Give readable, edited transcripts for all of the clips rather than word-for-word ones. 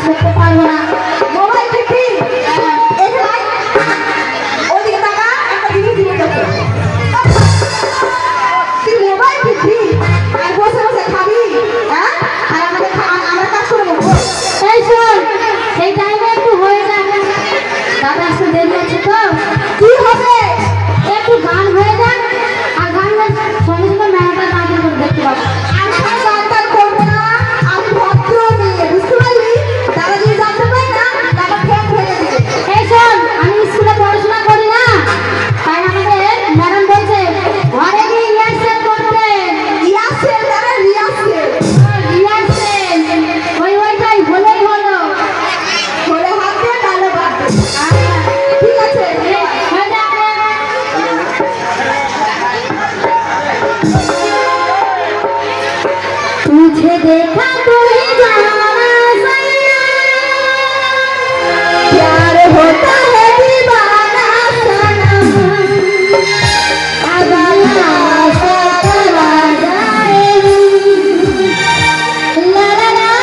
করতে পারবো না। মোবাইল টিপি এখানে ওদিকে টাকা একটা জিনিস দিব তোকে। তুই মোবাইল টিপি আর বসে বসে খাবি, হ্যাঁ? আর আমরা কাজ করে নেবো। এই শোন, এই টাইমে একটু হয়ে যাক, দাদা আসতে দেরি আছে তো। কি হবে? একটু গান হয়ে যাক, আর গান সঙ্গে সঙ্গে মেলাটা বাজার করে দেখতে পাবো। तुझे देखा तो ही जाना प्यार होता है दीवाना सनम, अगर आशा करा जाए ला ला ला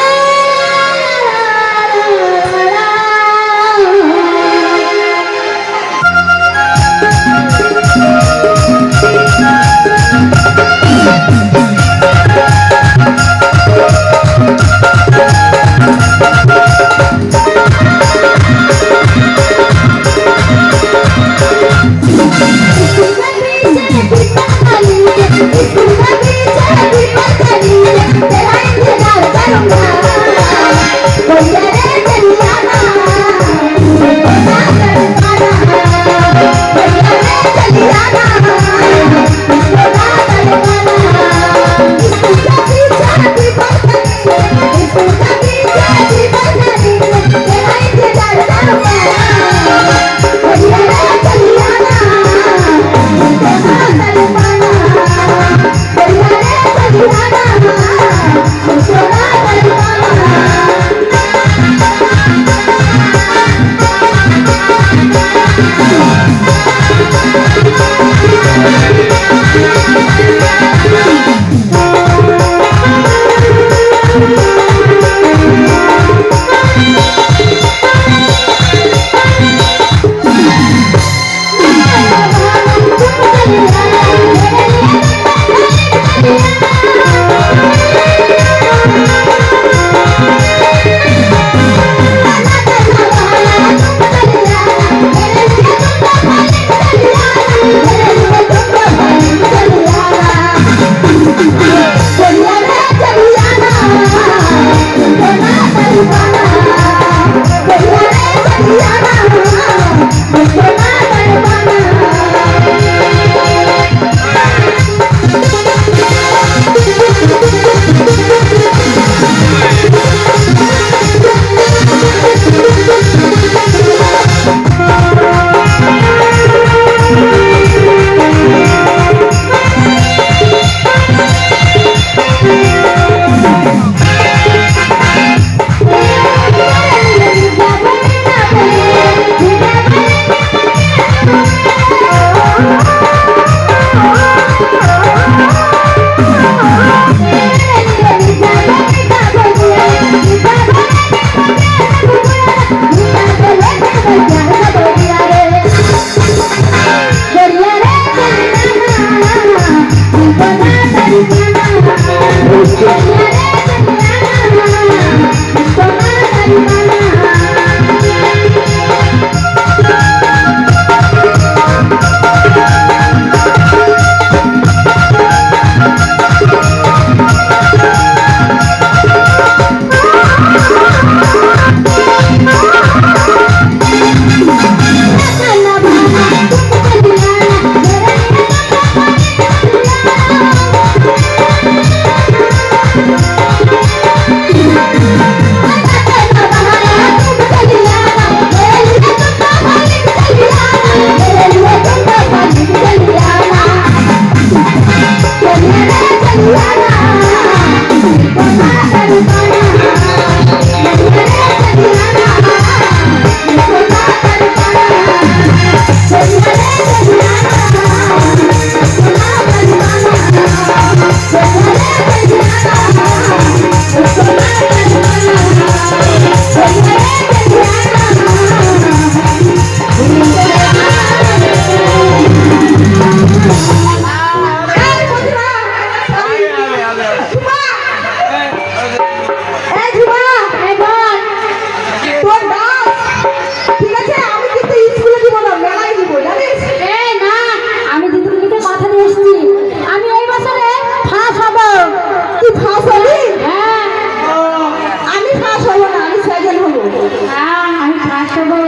হ্যাঁ আমি ফার্স্ট হবো।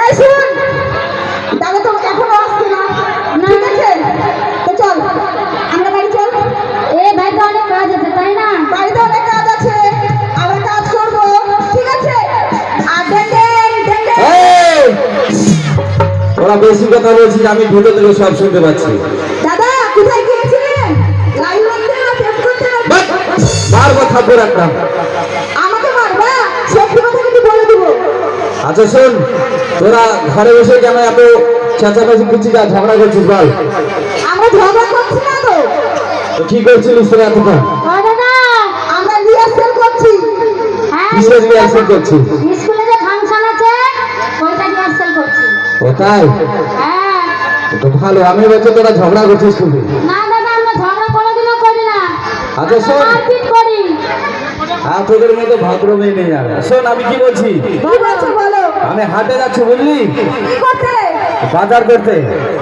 এই শুন, দাদা তো এখনো আসছে না, ঠিক আছে? তো চল আমরা বাড়ি চল। এ ভাই তো অনেক কাজ আছে তাই না? বাড়িতে অনেক কাজ আছে, আমরা কাজ করবো, ঠিক আছে? আর ডেন্ডেন ডেন্ডেন এই! ওরা বেশি কথা বলছিস, আমি ভিতর থেকে সব শুনতে পাচ্ছি। দাদা কোথায় গিয়েছিলেন? লাইন মারতে না টেপ করতে না? বাট! মারবো থাপ্পড় একটা। আমাকে মারবা? সত্যি কথা কিন্তু বলে দেবো। আচ্ছা শোন, তোরা ঘরে বসে কেন এত চেঁচামেচি করছিস আর ঝগড়া করছিস বল? আমরা ঝগড়া করছি না তো, তো কি করছিলিস তোরা এতক্ষণ? ও দাদা, আমরা রিহার্সাল করছি। হ্যাঁ কিসের রিহার্সাল করছিস? স্কুলে যে ফাংশন আছে ওইটা রিহার্সাল করছি। ও তাই? হ্যাঁ। তো ভালো, আমি বলছি তোরা ঝগড়া করছিস কিন্তু। না দাদা আমরা ঝগড়া কোনোদিনও করি না, আচ্ছা শোন, মারপিট করি। আর তোদের মতো ভদ্র মেয়ে নেই আর। শোন আমি কি বলছি, কি বলছো বলো? আমি হাটে যাচ্ছি বুঝলি, কি করতে? বাজার করতে।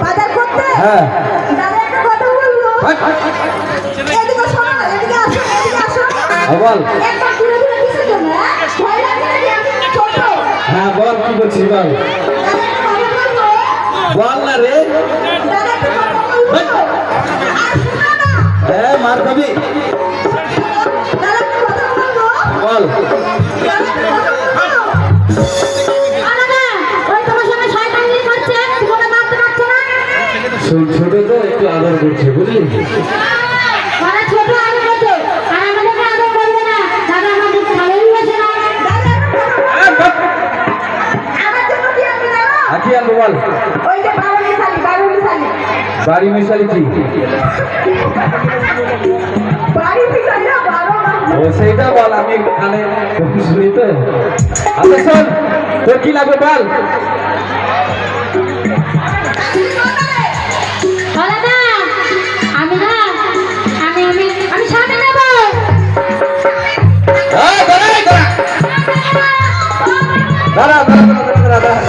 বাজার করতে? হ্যাঁ। দাদা একটা কথা বলবো। হাট! এদিকে শোনো, এদিকে আসো, এদিকে আসো। বল। একটা দূরে দূরে কিসের জন্য? ভয় লাগছে নাকি? আমি ছোট। হ্যাঁ বল, কি করছিস বল। দাদা একটা কথা বলবো। বল না রে। দাদা একটা কথা বলবো। আর শোনো না। মার খাবি। দাদা একটা কথা বলবো। বল। দাদা একটা কথা বলবো। ও দাদা, ওই তোমার সঙ্গে শয়তানি করছে, তুমি মারতে পারছো না? শোন, ছোট তো একটু আদর করছে বুঝলি। ওরা ছোট আদর করছে, আর আমাদেরকে আদর করবে না। দাদা আমাদের ভালোই বাসে না। দাদা একটা কথা বলবো। আমার জন্য কি আনবে জানো? কি আনবো বল। ওই যে বারো মিশালি। বাড়ি মিশালি কি? বাড়ি মিশালি না, বারো না। ও সেইটা বল, আমি কানে শুনি তো। আচ্ছা শোন, তোর কি লাগবে বল। ও দাদা, আমি না, আমি সামনে নেবো। দাঁড়া দাঁড়া দাঁড়া দাঁড়া দাঁড়া।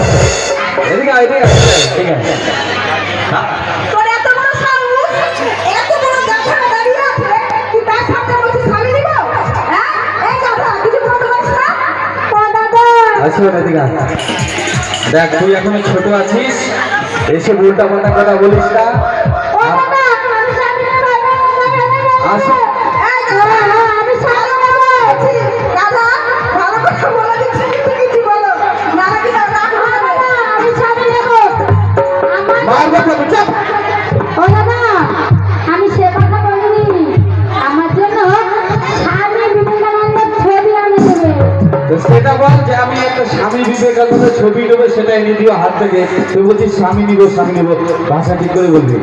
এদিকে আয়, এদিকে আয়, ঠিক আছে। তোর এত বড় সাহস, এত বড় গাধা দাঁড়িয়ে আছে, তুই তার সামনে বলছিস স্বামী দিব? হ্যাঁ? এই গাধা, কিছু বলতে পারছিস না? ও দাদা। আসো এদিকে আয়। দেখ তুই এখনো ছোট আছিস, এসে উল্টা পাল্টা কথা বলিস না। ও দাদা, আমি স্বামী নেব, আসো। এই গাধা, আমি স্বামী নেব। গাধা, ভালো কথা বলে দিচ্ছি, কিন্তু কিছু বলো। না কি না রাগ হবে। আমি স্বামী নেবো। মার কথা বুঝা। ও দাদা, আমি সে কথা বলিনি। আমার জন্য স্বামী বিবেকানন্দের ছবি আনে দেবে। তো সেটা বল যে আমি একটা স্বামী বিবেকানন্দের ছবি নেবো, সেটা এনে দিও হাত থেকে। তুই বলছিস স্বামী নিবো ভাষা ঠিক করে বলবি।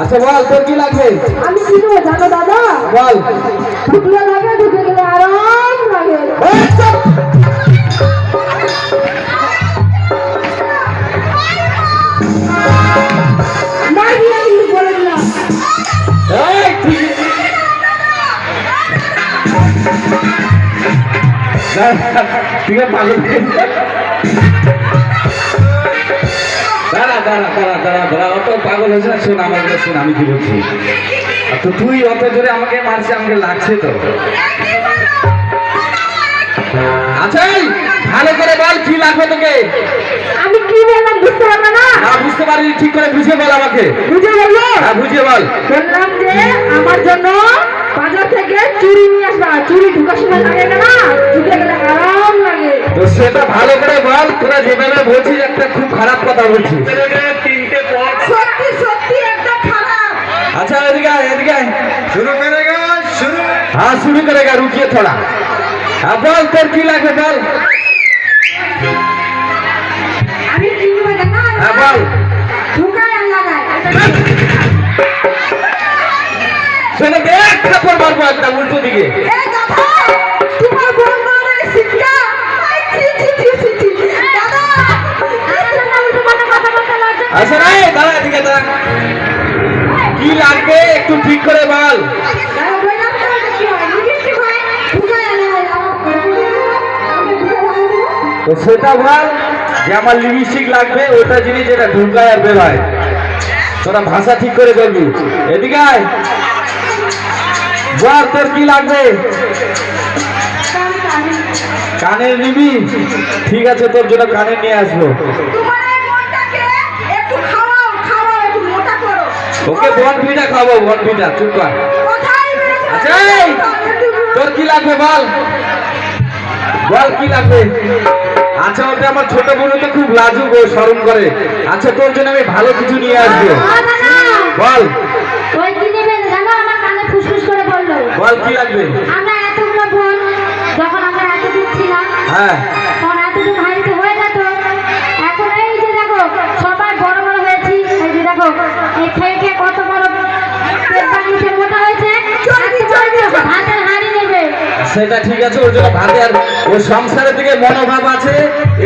আচ্ছা বল তোর কি লাগবে আমি কি নেবো জানো দাদা? বল। ঢুকলে লাগে, ঢুকে গেলে আরাম লাগে। এই, চুপ! মার দিয়ে কিন্তু বলে দিলাম। এই, ঠিক- ঠিক আছে, পাগল। দাঁড়া দাঁড়া দাঁড়া দাঁড়া দাঁড়া, অত পাগল হয়েছে না। শোন আমার কথা শোন, আমি কি বলছি। আর তো তুই অত জোরে আমাকে মারছিস, আমাকে লাগছে তো। আচ্ছা এই, ভালো করে বল কি লাগবে তোকে। আমি কি বললাম বুঝতে পারবে না? না বুঝতে পারিনি, ঠিক করে বুঝিয়ে বল আমাকে। বুঝে বললো? হ্যাঁ বুঝিয়ে বল। বললাম যে আমার জন্য বাজার থেকে চুড়ি নিয়ে আসবা। চুড়ি ঢুকার সময় লাগে না, ঢুকে গেলে আরাম লাগে। তো সেটা ভালো করে বল। তোরা যেভাবে বলছিস একটা খুব খারাপ কথা বলছিস। সত্যি সত্যি একদম খারাপ। আচ্ছা এদিকে আয়, এদিকে আয়। शुरू करेगा शुरू हाँ शुरू करेगा, रुकिए थोड़ा। अब बोल তোর কি লাগবে বল। আমি কি নেবো জানো? হ্যাঁ বল। ঢুকায় আর লাগায়। শোনো দেখ, থাপ্পড় মারবো একটা উল্টো দিকে। এই গাধা, তোমার বড় বড় এই শিক্ষা। আই, ছি, ছি, ছি, ছি, ছি। দাদা, আচ্ছা না দাঁড়া, এদিকে দাঁড়া। কি লাগবে একটু ঠিক করে বল। দাদা বললাম তো কি হয়? লিপস্টিক হয়, ঢুকায় আর লাগায়। তো সেটা বল যে আমার লিপস্টিক লাগবে, ওটা জিনিস যেটা ঢুকায় আর বের হয়। তোরা ভাষা ঠিক করে বলবি। এদিকে আয়, বল তোর কি লাগবে। কানের নিবি? ঠিক আছে, তোর জন্য কানের নিয়ে আসবো। তোমার এই মনটাকে একটু খাওয়াও, খাওয়াও, একটু মোটা করো। ওকে বনভিটা খাবো, বনভিটা। চুপ কর। কোথায় বেরোছো? আচ্ছা, এই, তোর কি লাগবে বল, বল কি লাগবে? আচ্ছা, ওটা আমার ছোট বোন তো খুব লাজুক, ও শরম করে। আচ্ছা, তোর জন্য আমি ভালো কিছু নিয়ে আসবো। ও দাদা, বল, ওই কি নেবেন জানো? আমার কানে ফুসফুস করে বললো বল কি লাগবে? আমরা এতগুলো বোন, যখন আমরা এতদূর ছিলাম হ্যাঁ, তখন এতটুকু হাড়িতে হয়ে যেত। এখন এই যে দেখো সবাই বড় বড় হয়েছি, এই যে দেখো এই খেয়ে খেয়ে কত বড় পেট বানিয়েছে, মোটা হয়েছে। হাতের হাড়ি নেবে। সেটা ঠিক আছে, ওর জন্য ভাতে আর ও সংসারের দিকে মনোভাব আছে,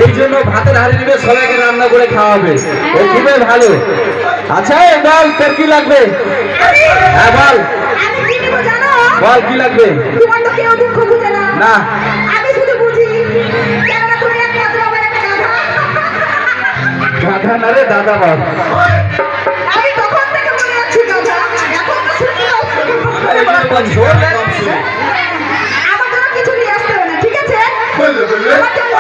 এই জন্য ভাতের হাড়ি দিবে, সবাইকে রান্না করে খাওয়াবে। ও খুবই ভালো। আচ্ছা, এই বল তোর কি লাগবে? হ্যাঁ বল, আমি কি নেবো জানো? বল কি লাগবে? তোমার তো কেউ দুঃখ বুঝে না। না, আমি শুধু বুঝি, কেননা তুমি একমাত্র আমার একটা গাধা। গাধা না রে, দাদা বল। আমি তখন থেকে বলে যাচ্ছি গাধা, এখন তো শুনতে আমার জন্য কিছু নিয়ে আসতে হবে না, ঠিক আছে? আমার জন্য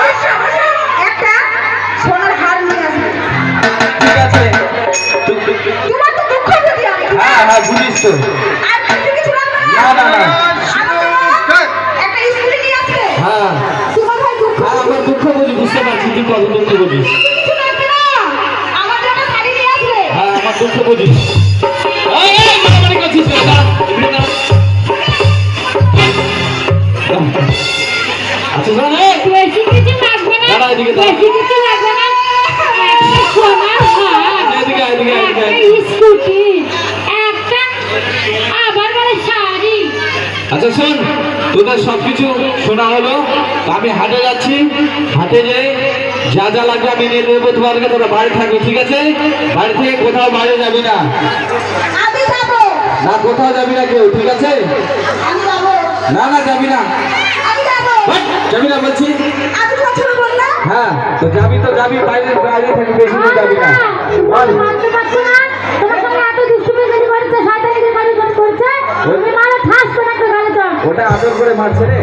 একটা সোনার হার নিয়ে আসবে। ঠিক আছে, তোমার তো দুঃখ বুঝি আমি। হ্যাঁ হ্যাঁ বুঝিস তো। আর কিছু লাগবে না? না না না, একটা স্কুটি নিয়ে আসবে। হ্যাঁ তোমার ভাই দুঃখ হ্যাঁ, আমার দুঃখ বুঝি, বুঝতে পারছি তুই কত দুঃখ বুঝিস। কিছু লাগবে না, আমার জন্য শাড়ি নিয়ে আসবে। হ্যাঁ, আমার দুঃখ বুঝিস। এই, এই, মারামারি করছিস কেন? দাঁড়া, এদিকে দাঁড়া। আচ্ছা শোন, এই, বেশি কিছু লাগবে না, দাঁড়া, এদিকে দাঁড়া। বেশি কিছু লাগবে না। একটা সোনার হার, এদিকে, এদিকে, এদিকে। একটা স্কুটি, একটা আবার বলে শাড়ি। আচ্ছা শোন, তোদের সবকিছু শোনা হলো। আমি হাটে যাচ্ছি, হাটে যেয়ে যা যা লাগবে আমি নিয়ে দেবো তোমাদেরকে। তোরা বাড়ি থাকবে, ঠিক আছে? বাড়ি থেকে কোথাও বাইরে যাবি না। আমি যাবো, না, কোথাও যাবি না কেউ, ঠিক আছে? আমি যাবো, না না, যাবি না। আমি যাবো। হাট, যাবি না বলছি। আমি সবসময় বললাম হ্যাঁ, তো যাবি তো যাবি, বাইরে বাইরে থেকে বেশি দূর যাবি না। বল। মানতে পারছো না? তোমার সঙ্গে এত দুষ্টুমি যদি করছে, শয়তানি যদি করছে, তুমি মারো ঠাস করে একটা গালে দাও। ওটা আদর করে মারছে রে।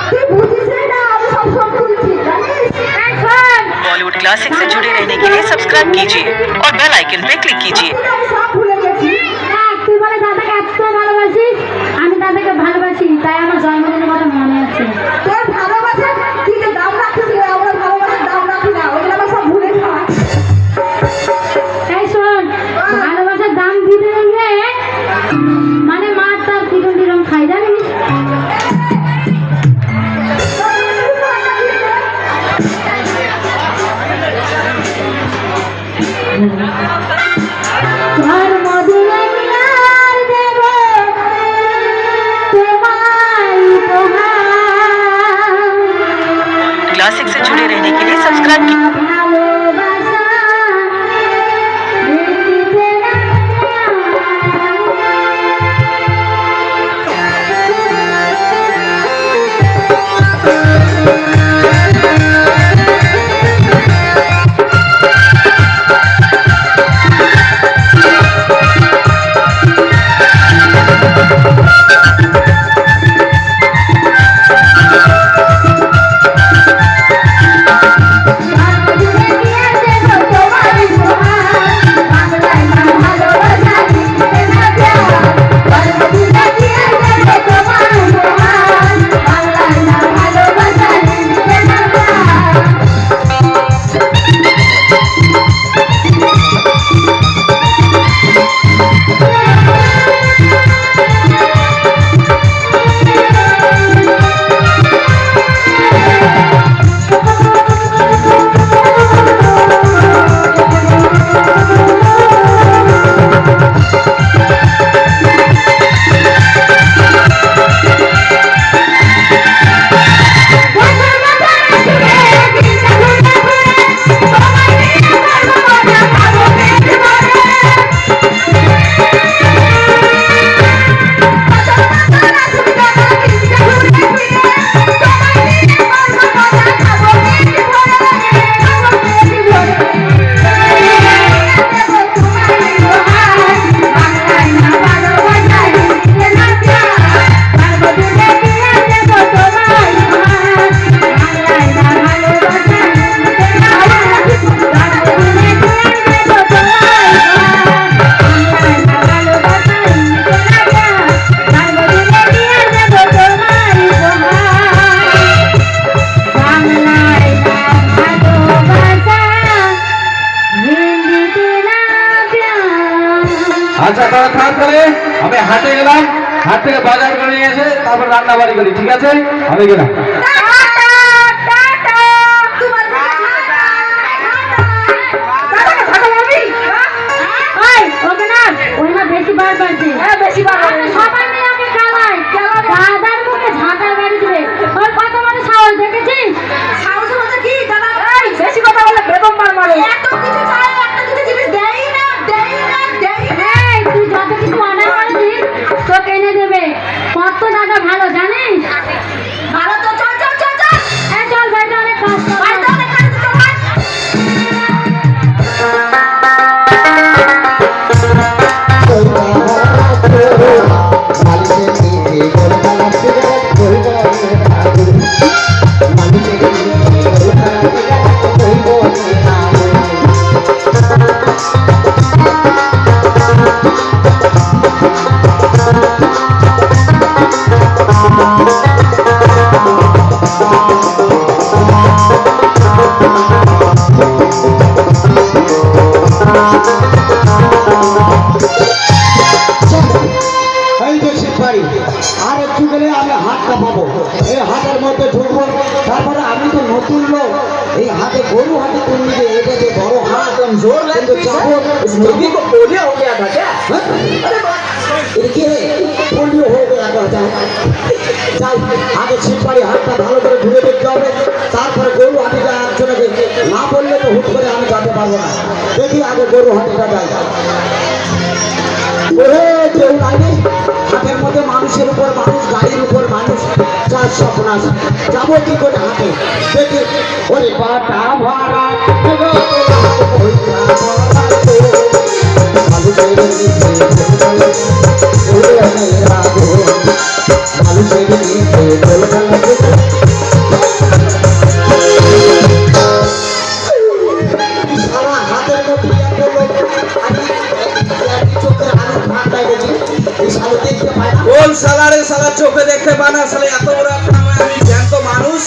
তুই বুঝিস না, আমি সব সব বুঝছি, জানিস? এই শোন, बॉलीवुड क्लासिक से जुड़े रहने के लिए सब्सक्राइब कीजिए और बेल आइकन पे क्लिक कीजिए। তুই আমি সব ভুলে গেছি। দেখ, তুই বলে দাদাকে এত ভালোবাসিস, আমি দাদাকে ভালোবাসি, তাই আমার জন্মদিনের কথা মনে আছে। তোর ভালোবাসা তুই যে দাম রাখিস রে, আমরা ভালোবাসার দাম রাখি না, ওগুলো আমার সব ভুলে খাওয়া। এই শোন, ভালোবাসার দাম দিতে গিয়ে মানে মার তার কিরম কিরম খাই জানিস? জন্মদিনের আর দেব তোমায় উপহার। क्लासिक से जुड़े रहने के लिए सब्सक्राइब कीजिए। ভালোবাসা দিতে না। হাটে গেলাম, হাট থেকে বাজার করে নিয়ে এসে তারপর রান্না বাড়ি করি, ঠিক আছে? আমি গেলাম। ওই, ওকে না, ওই না বেশি বার বাড়ছে। সবাই মিলে ওকে খেলায়। দাদার মুখে ঝাঁটার বাড়ি দিবে। ওর কত বড় সাহস দেখেছিস? এই, তুই যত কিছু অর্ডার করেছিস তোকে এনে দেবে। কত দাদা ভালো জানিস? এই চল বাড়িতে অনেক কাজ করবো। এই যে শিববাড়ি আর একটু গেলে আমি হাটটা পাবো, এই হাটের মধ্যে ঢুকবো। তারপরে আমি তো নতুন লোক, এই হাটে গরু হাটে তুমি যে এটা যে বড় হাট জোর কিন্তু যাবো পোলিও হয়ে গেছে, পোলিও হয়ে গেছে। যাই আগে শিববাড়ি হাটটা ভালো করে ঘুরে দেখতে হবে, তারপরে গরু হাটিটা একজনকে না বললে তো হুট করে আমি যেতে পারবো না। দেখি আগে গরু হাটিটা যাই। কেউ নাই হাটের মধ্যে, মানুষের উপর মানুষ, গাড়ির উপর মানুষ, যার স্বপ্ন আছে। যাবো কি করে হাটে দেখি। ওরে বাটা ভাড়া সারা হাতের মধ্যে এত লোক, আমি চোখের আলো ভাগ দেখেছি, এই সালো দেখতে পাই না। কোন সালারে সালা চোখে দেখতে পায় না, সালে এত বড় একটা আমি জ্যান্ত মানুষ,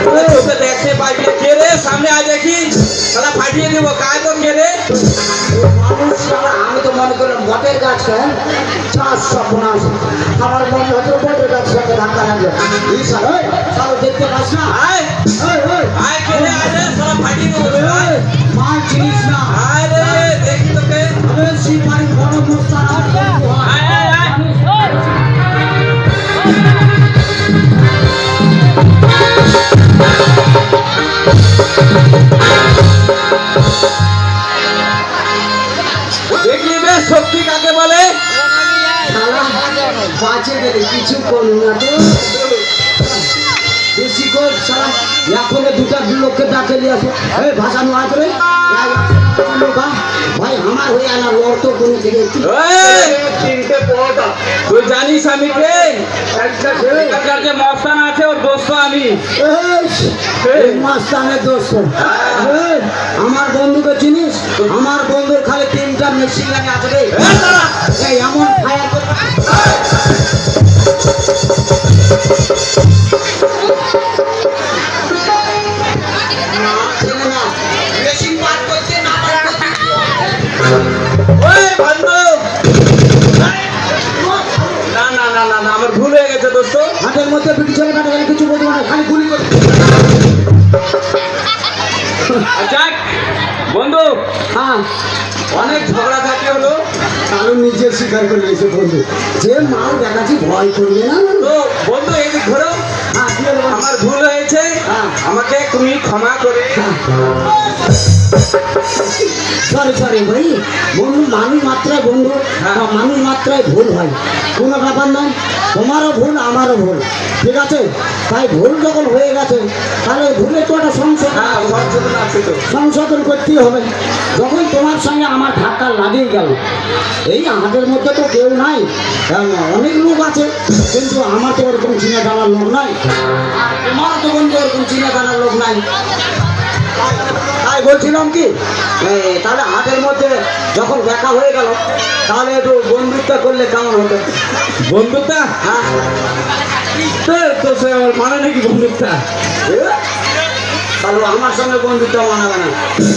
ওরা চোখে দেখতে পাই না। কে রে সামনে আয় দেখি, সালা ফাটিয়ে দেব। কায় তো কে রে? মানুষ সারা, আমি তো মনে করলাম বটের গাছ, চাষ স্বপ্ন আছে। আমার মনে হচ্ছে বটের গাছ সাথে ধাক্কা লাগবে। এই সালো দেখতে পাস না? আয় আয়, কে রে? আয় রে, সালা ফাটিয়ে দেব রে। আয় মার চিনিস না? আয় রে, দেখি তোকে। শিববাড়ির বড় মোস্তান আয় আয় আয়। দেখলি বে শক্তি কাকে বলে? বাঁচে গেলে কিছু করুন না তো, বেশি কর সারা। এখন দুটা লোককে ডাকে নিয়ে আসো, এই ভাষা নয় করে ভাই আমার হয়ে আনা লড় তো কোনো থেকে। তুই জানিস আমি কে? এখানকার যে মস্তান আছে ওর দোস্ত আমি। মাস্তানের দোষ। আমার বন্ধুকে চিনিস? আমার বন্ধুর খালি 3টা মেশিন গাড়ি আছে রে। এই এমন ফায়ার মেশিন পার করতে না ওই বন্ধু, না না না না না, আমার ভুল হয়ে গেছে দোস্ত। হাতের মধ্যে পিছনে কাটা গেলে কিছু বলতে পারে, খালি গুলি করতে। যাক বন্ধু, হ্যাঁ অনেক ঝগড়া ঝাঁটি হলো, কারণ নিজে স্বীকার করে নিয়েছে বন্ধু যে মাল দেখাচ্ছি ভয় করবে না। তো বন্ধু এদিক ধরো, হ্যাঁ কি হলো? আমার ভুল হয়েছে, আমাকে তুমি ক্ষমা করে। সরি সরি ভাই, বন্ধু মানুষ মাত্রায় বন্ধু, মানুষ মাত্রায় ভুল হয়, কোনো ব্যাপার নয়। তোমারও ভুল আমারও ভুল, ঠিক আছে? তাই ভুল যখন হয়ে গেছে তাহলে ভুলে তো একটা হ্যাঁ সংশোধন আছে তো। সংশোধন করতেই হবে। যখন তোমার সঙ্গে আমার ধাক্কা লাগিয়ে গেল, এই আমাদের মধ্যে তো কেউ নাই, অনেক লোক আছে, কিন্তু আমার তো ওরকম চিনে জানার লোক নাই, তোমার তো বন্ধু ওরকম চিনে জানার লোক নাই। তাই বলছিলাম কি, তাহলে হাটের মধ্যে যখন দেখা হয়ে গেল তাহলে একটু বন্ধুত্ব করলে কেমন হতো? বন্ধুতা? হ্যাঁ তো সে আমার মানে নাকি বন্ধুতা? তাহলে আমার সঙ্গে বন্ধুত্ব মানাবে না।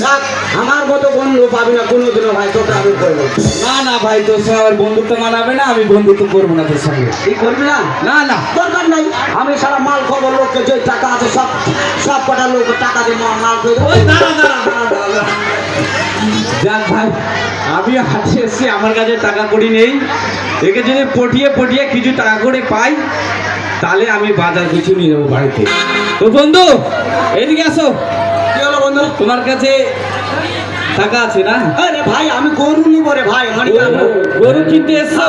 দেখ, আমার মতো বন্ধু পাবি না কোনোদিনও ভাই, তোকে আমি করবো। না না ভাই, তোর সঙ্গে আমার বন্ধুত্ব মানাবে না, আমি বন্ধুত্ব করবো না তোর সঙ্গে। কি করবি না? না না, দরকার নাই। আমি সারা মাল খবর লোককে যে টাকা আছে সব কটা লোক টাকা দিয়ে মাল করে দেবো। ওই দাঁড়া। যাক ভাই, আমি হাঁটে এসছি, আমার কাছে টাকা কড়ি নেই। একে যদি পটিয়ে কিছু টাকা করে পাই, তাহলে আমি বাজার কিছু নিয়ে যাবো বাড়িতে। তো বন্ধু, এদিকে আসো। কি হলো বন্ধু? তোমার কাছে টাকা আছে না? আরে ভাই, আমি গরু নিব রে ভাই, মানে গরু কিনতে এসছো?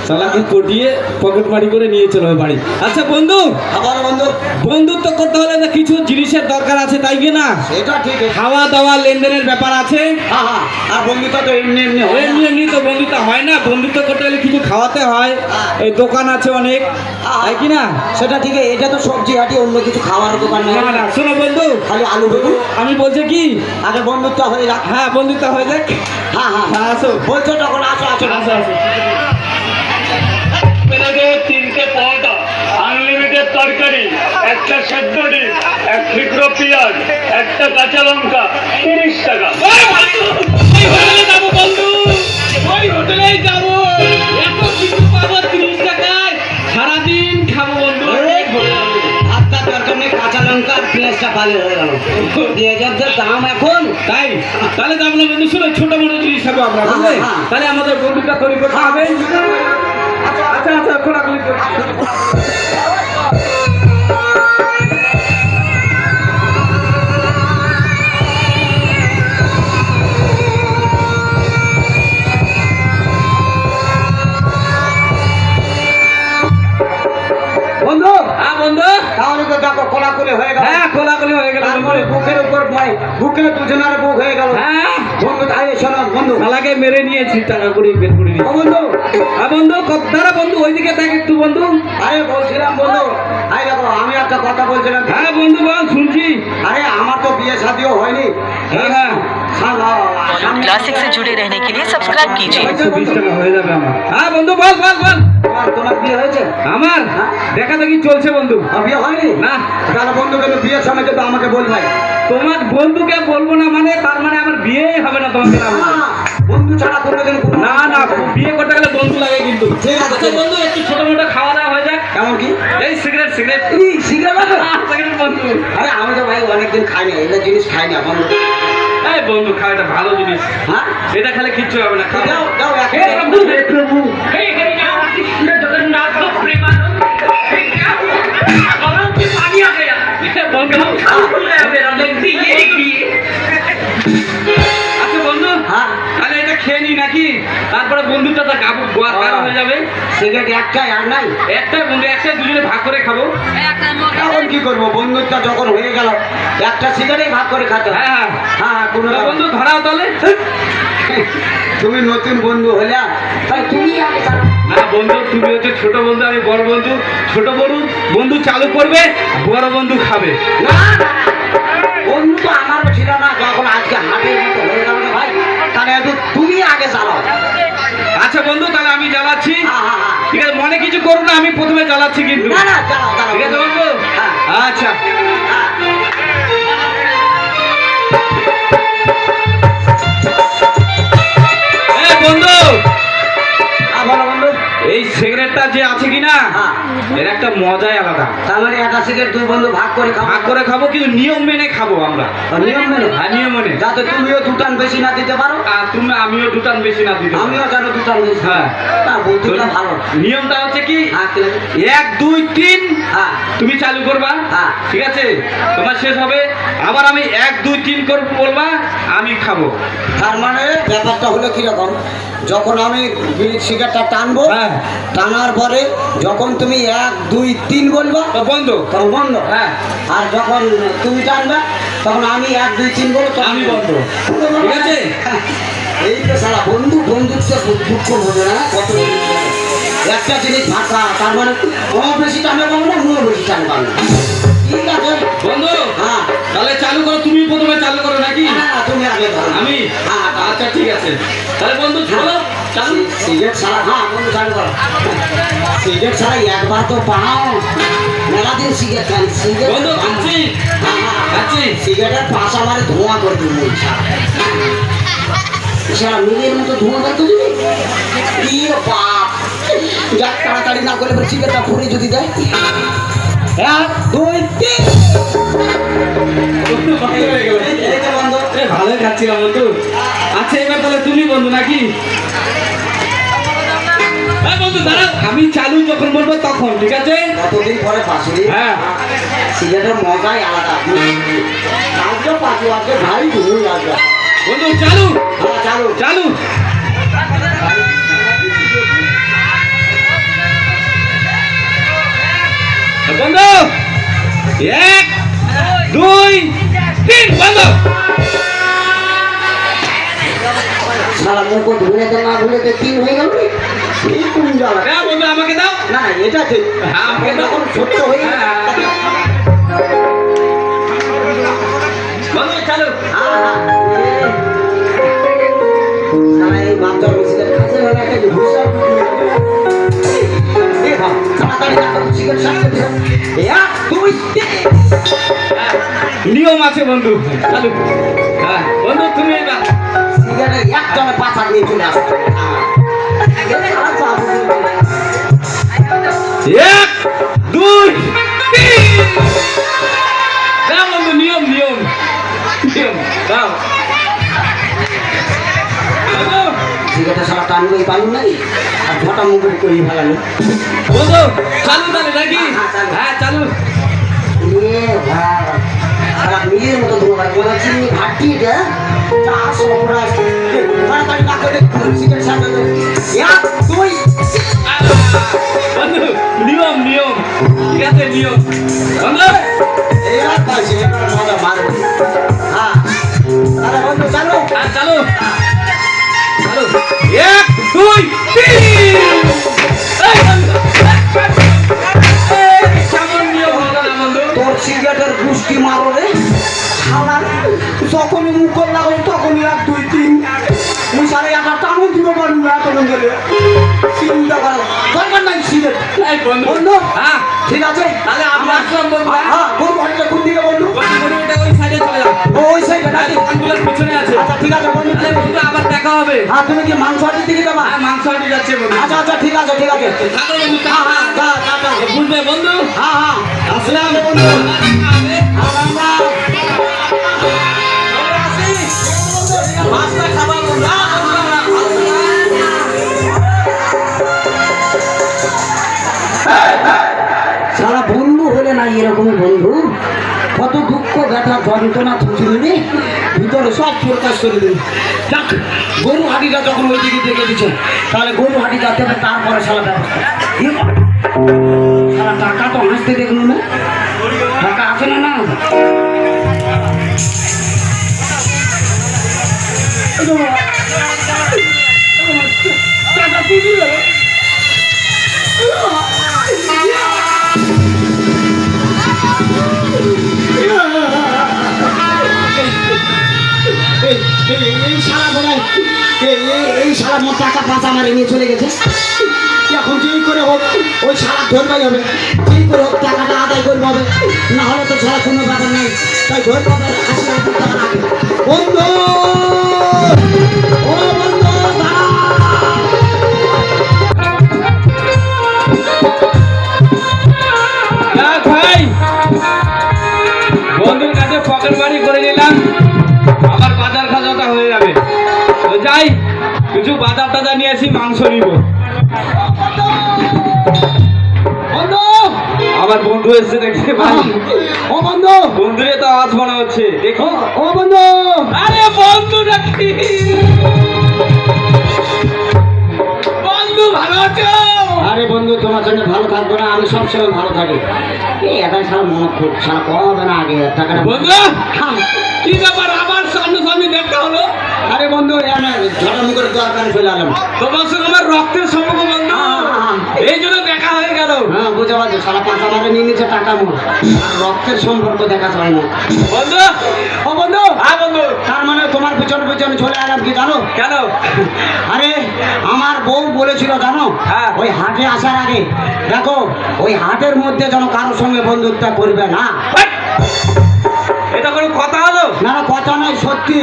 চালাকি পটিয়ে পকেট মারি করে নিয়ে চলো বাড়ি। আচ্ছা বন্ধু, আবার বন্ধু, বন্ধুত্ব করতে হলে না কিছু জিনিসের দরকার আছে, তাই কি না? এটা ঠিক আছে। খাওয়া দাওয়া লেনদেনের ব্যাপার আছে। হ্যাঁ হ্যাঁ, আর বন্ধুত্ব তো এমনি এমনি হয় না। এমনি তো বন্ধুত্ব হয় না, বন্ধুত্ব করতে হলে কিছু খাওয়াতে হয়। এই দোকান আছে অনেক, তাই কি না? সেটা ঠিক আছে, এটা তো সবজি হাটি, অন্য কিছু খাওয়ার দোকান নেই। না না, শোনো বন্ধু, খালি আলু বেগুন। আমি বলছি কি, আগে বন্ধুত্ব হয়ে যাক। হ্যাঁ বন্ধুত্ব হয়ে যাক। হ্যাঁ হ্যাঁ, হ্যাঁ আসো। বলছো তখন আসো আসো আসো। তিনটে পরোটা, আনলিমিটেড তরকারি, একটা সেদ্ধ ডিম, এক টুকরো পেঁয়াজ, একটা কাঁচা লঙ্কা, 30 টাকা। ওই হোটেলে যাবো বন্ধু, ওই হোটেলেই যাবো, এত কিছু পাবো 30 টাকায়, সারাদিন খাবো বন্ধু। ভাতটা দরকার নেই, কাঁচা লঙ্কা আর পেঁয়াজটা ভালো হয়ে গেল। পেঁয়াজের যে দাম এখন, তাই তাহলে যাবো না বন্ধু, শুনো ছোট মোটো জিনিস খাবো আমরা, বুঝলে? হ্যাঁ। তাহলে আমাদের বন্ধুটা তৈরি করতে হবে। আচ্ছা খোলাখুলি করো। বন্ধু হ্যাঁ বন্ধু, তাহলে তো দেখো খোলাখুলি হয়ে গেল। হ্যাঁ খোলাখুলি হয়ে গেল বন্ধু। তারপরে বুকের উপর ভাই, বুকের দুজনের বুক হয়ে গেল। হ্যাঁ, বন্ধু তাই শোনো বন্ধু। শালাকে মেরে নিয়েছি, টাকা করে বের করে ও নিয়েছি। বন্ধু, হ্যাঁ বন্ধু, দাঁড়া বন্ধু, ওইদিকে দেখ একটু বন্ধু। আরে বলছিলাম বন্ধু, আরে দেখো আমি একটা কথা বলছিলাম। হ্যাঁ বন্ধু বল, শুনছি। আরে আমার তো বিয়ে শাদিও হয়নি। হ্যাঁ। बॉलीवुड क्लासिक से जुड़े रहने के लिए सब्सक्राइब कीजिए। 120 টাকা হয়ে যাবে আমার। হ্যাঁ বন্ধু বল। তোমার বিয়ে হয়েছে? আমার দেখা দেখি চলছে বন্ধু। বিয়ে হয়নি? না। তাহলে বন্ধু কিন্তু বিয়ের সময় কিন্তু আমাকে বলবে। তোমার বন্ধুকে বলবো না মানে, তার মানে আমার বিয়েই হবে না তোমাকে না বললে। বন্ধু ছাড়া কোনোদিন না না, বিয়ে করতে গেলে বন্ধু লাগে কিন্তু। ঠিক আছে। আচ্ছা বন্ধু, একটু ছোট মোটো খাওয়া দাওয়া হয়ে যাক। কেমন কি? এই সিগারেট সিগারেট আছে? সিগারেট বন্ধু। আরে আমি তো ভাই অনেকদিন খাই না, এটা জিনিস খাই না বন্ধু। এই বন্ধু, খাও, এটা ভালো জিনিস। হ্যাঁ, এটা খেলে কিচ্ছু হবে না, খাও। দাও দাও এক हे प्रभु, हे प्रभु, हे जगन्नाथ प्रेमानंद, हे क्या हुआ? गलाव में पानी आ गया। बंधु, मेरा लगती ये की। আচ্ছা বন্ধু, হ্যাঁ, তাহলে এটা খেয়ে নি নাকি? তারপরে বন্ধুটা তো গাঢ় হয়ে যাবে। সিগারেট একটাই আর নাই? একটাই বন্ধু, একটাই দুজনে ভাগ করে খাবো। এখন কি করবো, বন্ধুত্ব যখন হয়ে গেল একটা সিগারেট ভাগ করে খাতে হয়। হ্যাঁ হ্যাঁ, কোনো তা বন্ধু ধরাও তাহলে। তুমি নতুন বন্ধু হলে তাই তুমি আগে চালাও। না বন্ধু, তুমি হচ্ছে ছোট বন্ধু, আমি বড় বন্ধু। ছোট বন্ধু চালু করবে, বড় বন্ধু খাবে। না না, না, বন্ধু তো আমারও ছিল না, যখন আজকে হাটের মতো হয়ে গেল না ভাই, তাহলে একটু তুমি আগে চালাও। আচ্ছা বন্ধু, তাহলে আমি জ্বালাচ্ছি। হ্যাঁ হ্যাঁ হ্যাঁ, ঠিক আছে, মনে কিছু করো না, আমি প্রথমে জ্বালাচ্ছি কিন্তু। না না, চালাও চালাও। ঠিক আছে বন্ধু। হ্যাঁ। আচ্ছা। এই বন্ধু, বলো বন্ধু। এই সিগারেটটা যে আছে কিনা, হ্যাঁ, এর একটা মজাই আলাদা। তার মানে একটা সিগারেট দুই বন্ধু ভাগ করে খাও। ভাগ করে খাবো, কিন্তু নিয়ম মেনে খাবো আমরা। নিয়ম মেনে? হ্যাঁ, নিয়ম মেনে। যাতে তুমিও দুটান বেশি না দিতে পারো, আর আমিও দুটান বেশি না দিতে পারি। আমিও যেন দুটান বেশি। হ্যাঁ। না, বন্ধুটা ভালো। নিয়মটা হচ্ছে কি, হ্যাঁ, কি লাগে? 1 2 3 হ্যাঁ তুমি চালু করবা। হ্যাঁ। ঠিক আছে, তোমার শেষ হবে, আবার আমি 1 2 3 করে বলবা, আমি খাবো। তার মানে ব্যাপারটা হলো কিরকম, যখন আমি সিগারেটটা টানবো, হ্যাঁ। টানার পরে যখন তুমি 1 2 3 বলবো তো বন্ধু। তখন বন্ধ। হ্যাঁ। আর যখন তুমি টানবে তখন আমি 1 2 3 বলবো তখন আমি বন্ধ। ঠিক আছে? এই তো সারা বন্ধুত্বের দুঃখ বোঝে না কত একটা জিনিস ফাঁকা, তার মানে ও বেশি টানবে পাবো না, মুও বেশি টানবে পাবো না। ঠিক আছে বন্ধু, হ্যাঁ, তাহলে চালু করো, তুমি প্রথমে চালু করো নাকি? না, না, তুমি আগে ধরো। আমি? হ্যাঁ, আচ্ছা ঠিক আছে, তাহলে বন্ধু চলো চালু। সিগারেট ছাড়া, হ্যাঁ বন্ধু চালু করো। সিগারেট ছাড়া একবার তো পাও, মেলা দিন সিগারেট খান। সিগারেট বন্ধু খাচ্ছি। হ্যাঁ হ্যাঁ যাচ্ছি। সিগারেটের পাশা মারে ধোঁয়া করে দিবি ওই শালা। শালা মিলের মতো ধোঁয়া করে দিবি কি বাপ, যাক তাড়াতাড়ি না করে সিগারেটটা ভরে যদি দেয়। 1 2 3 এই তো বন্ধ। এ, ভালোই খাচ্ছিলাম বন্ধু। আচ্ছা এবার তাহলে তুমি বন্ধু নাকি? হ্যাঁ বন্ধু দাঁড়াও, আমি চালু যখন বলবো তখন, ঠিক আছে? কতদিন পরে পাশুরি, হ্যাঁ সিগারেটের মজাই আলাদা। আজকে পাশু আজকে ভাই ধুই আসবে। বন্ধু চালু হ্যাঁ চালু। চালু। বন্ধু 1 2 3 বন্ধ। সারা মুখ ধুলে তো না ধুলে তো 3 হয়ে গেল। এই কোন জ্বালা। হ্যাঁ বন্ধু আমাকে দাও। না না এটা ঠিক। হ্যাঁ, আমাকে দাও। যখন ছোট্ট হয়ে গেল। বন্ধু চালু। সারা এই বাচ্চার সিগারেট খাচ্ছে না একটা ঘুষা। এই বাপ তাড়াতাড়ি একটা সিগারেট সাথে দে। 1 2 3 নিয়ম আছে বন্ধু, চালু। হ্যাঁ বন্ধু তুমি এবার সিগারেট একজনে পাছা নিয়ে চলে আসবে। খারাপ চাপ। 1 2 3 দাও বন্ধু, নিয়ম নিয়ম নিয়ম দাও। বন্ধু, সিগারেটের সারা টানবেই পারুন নাই আর ঝটা মুখে করে ফেলালো। বন্ধু চালু তাহলে নাকি? হ্যাঁ চালু। এ ভাই সারা মিলের মতো ধোয়া করে চিনি ঘাটি দে চা সবরাস তাড়াতাড়ি না করে সিগারেট সাথে দে। 1 2 বন্ধু নিয়ম নিয়ম, ঠিক আছে নিয়ম। বন্ধু এবার পাইছে এবার মজা মারবে। হ্যাঁ আরে বন্ধু চালু। হ্যাঁ চালু চালু। 1 2 3 এই বন্ধু, এই কেমন নিয়ম হলো না বন্ধু? তোর সিগারেটের গুষ্টি মারো রে শালা, যখনই মুখ লাগাই তখনই 1 2 3 মুই সারে একটা টানো দিব পারবো না তখন গেলে চিন্তা করো দরকার নাই সিগারেট। এই বন্ধু বন্ধু হ্যাঁ ঠিক আছে তাহলে আমরা আসলাম বন্ধু। হ্যাঁ কোন ঘরটা কোন দিকে বন্ধু? বন্ধু এটা ওই সাইডে চলে যাও, ওই সাইডে নাকি? দোকানগুলোর পিছনে আছে। আচ্ছা ঠিক আছে বন্ধু। তাহলে বন্ধু আবার দেখা হবে। হ্যাঁ তুমি কি মাংস হাটের দিকে যাবা? হ্যাঁ মাংস হাটে যাচ্ছে বন্ধু। আচ্ছা আচ্ছা ঠিক আছে ঠিক আছে। থাকো বন্ধু, হ্যাঁ হ্যাঁ টাটা। বুঝবে বন্ধু। হ্যাঁ হ্যাঁ আসলাম বন্ধু। মাছটা খাবা বন্ধু। সারা বন্ধু হলে না এরকমই বন্ধু, কত দুঃখ ব্যথা যন্ত্রণা থুচুনি ভিতরে সব প্রকাশ করে দিন। যাক গরু হাঁটিটা যখন ওই দিকে দেখে দিচ্ছে তাহলে গরু হাঁটি যাতে হবে, তারপরে সারা ব্যবস্থা। সারা টাকা তো হাসতে দেখলো না, টাকা আছে না না? টাকা তুলি এই শালা বোনাই এই শালা মোট টাকা পাঁচা মারে নিয়ে চলে গেছে। এখন যেই করে হোক ওই শালা ধরবাই হবে, যেই করে হোক টাকাটা আদায় করতে হবে, না হলে তো ছাড়া কোনো ব্যাপার নেই। তাই ধরতে হবে 80,000 টাকা লাগে। বন্ধু ও বন্ধু যাক ভাই, বন্ধুর কাছে পকেট বাড়ি করে নিলাম, আবার বাজার খাজাটা হয়ে যাবে। তো যাই কিছু বাজার টাজার নিয়ে আসি, মাংস নিব। বন্ধু আমার বন্ধু এসছে দেখতে ভাই। ও বন্ধু বন্ধুরে তো আওয়াজ মনে হচ্ছে, দেখো। ও বন্ধু আরে বন্ধু নাকি? বন্ধু ভালো আছো? আরে বন্ধু তোমার জন্য ভালো থাকবো না, আমি সবসময় ভালো থাকি। এই এটাই সারা মনে খুব সারা কম হবে না আগে টাকাটা। বন্ধু কি ব্যাপার, আবার সামনাসামনি দেখা হলো? আরে বন্ধু ঝড়ামি করে দরকারে চলে এলাম। তোমার সঙ্গে আমার রক্তের সম্পর্ক বন্ধু, এই জন্য দেখা হয়ে গেল। হ্যাঁ বুঝতে পারছো, সারা পাঁচা মারে নিয়ে নিচ্ছে টাকা মোট, আর রক্তের সম্পর্ক দেখা যায় না। বন্ধু ও বন্ধু হ্যাঁ বন্ধু। তার মানে তোমার পিছনে পিছনে চলে এলাম কি জানো? কেন? আরে আমার বউ বলেছিল জানো, হ্যাঁ। ওই হাটে আসার আগে দেখো ওই হাটের মধ্যে যেন কারোর সঙ্গে বন্ধুত্ব করবে না। এটা কোনো কথা হলো? না না, কথা নয়, সত্যি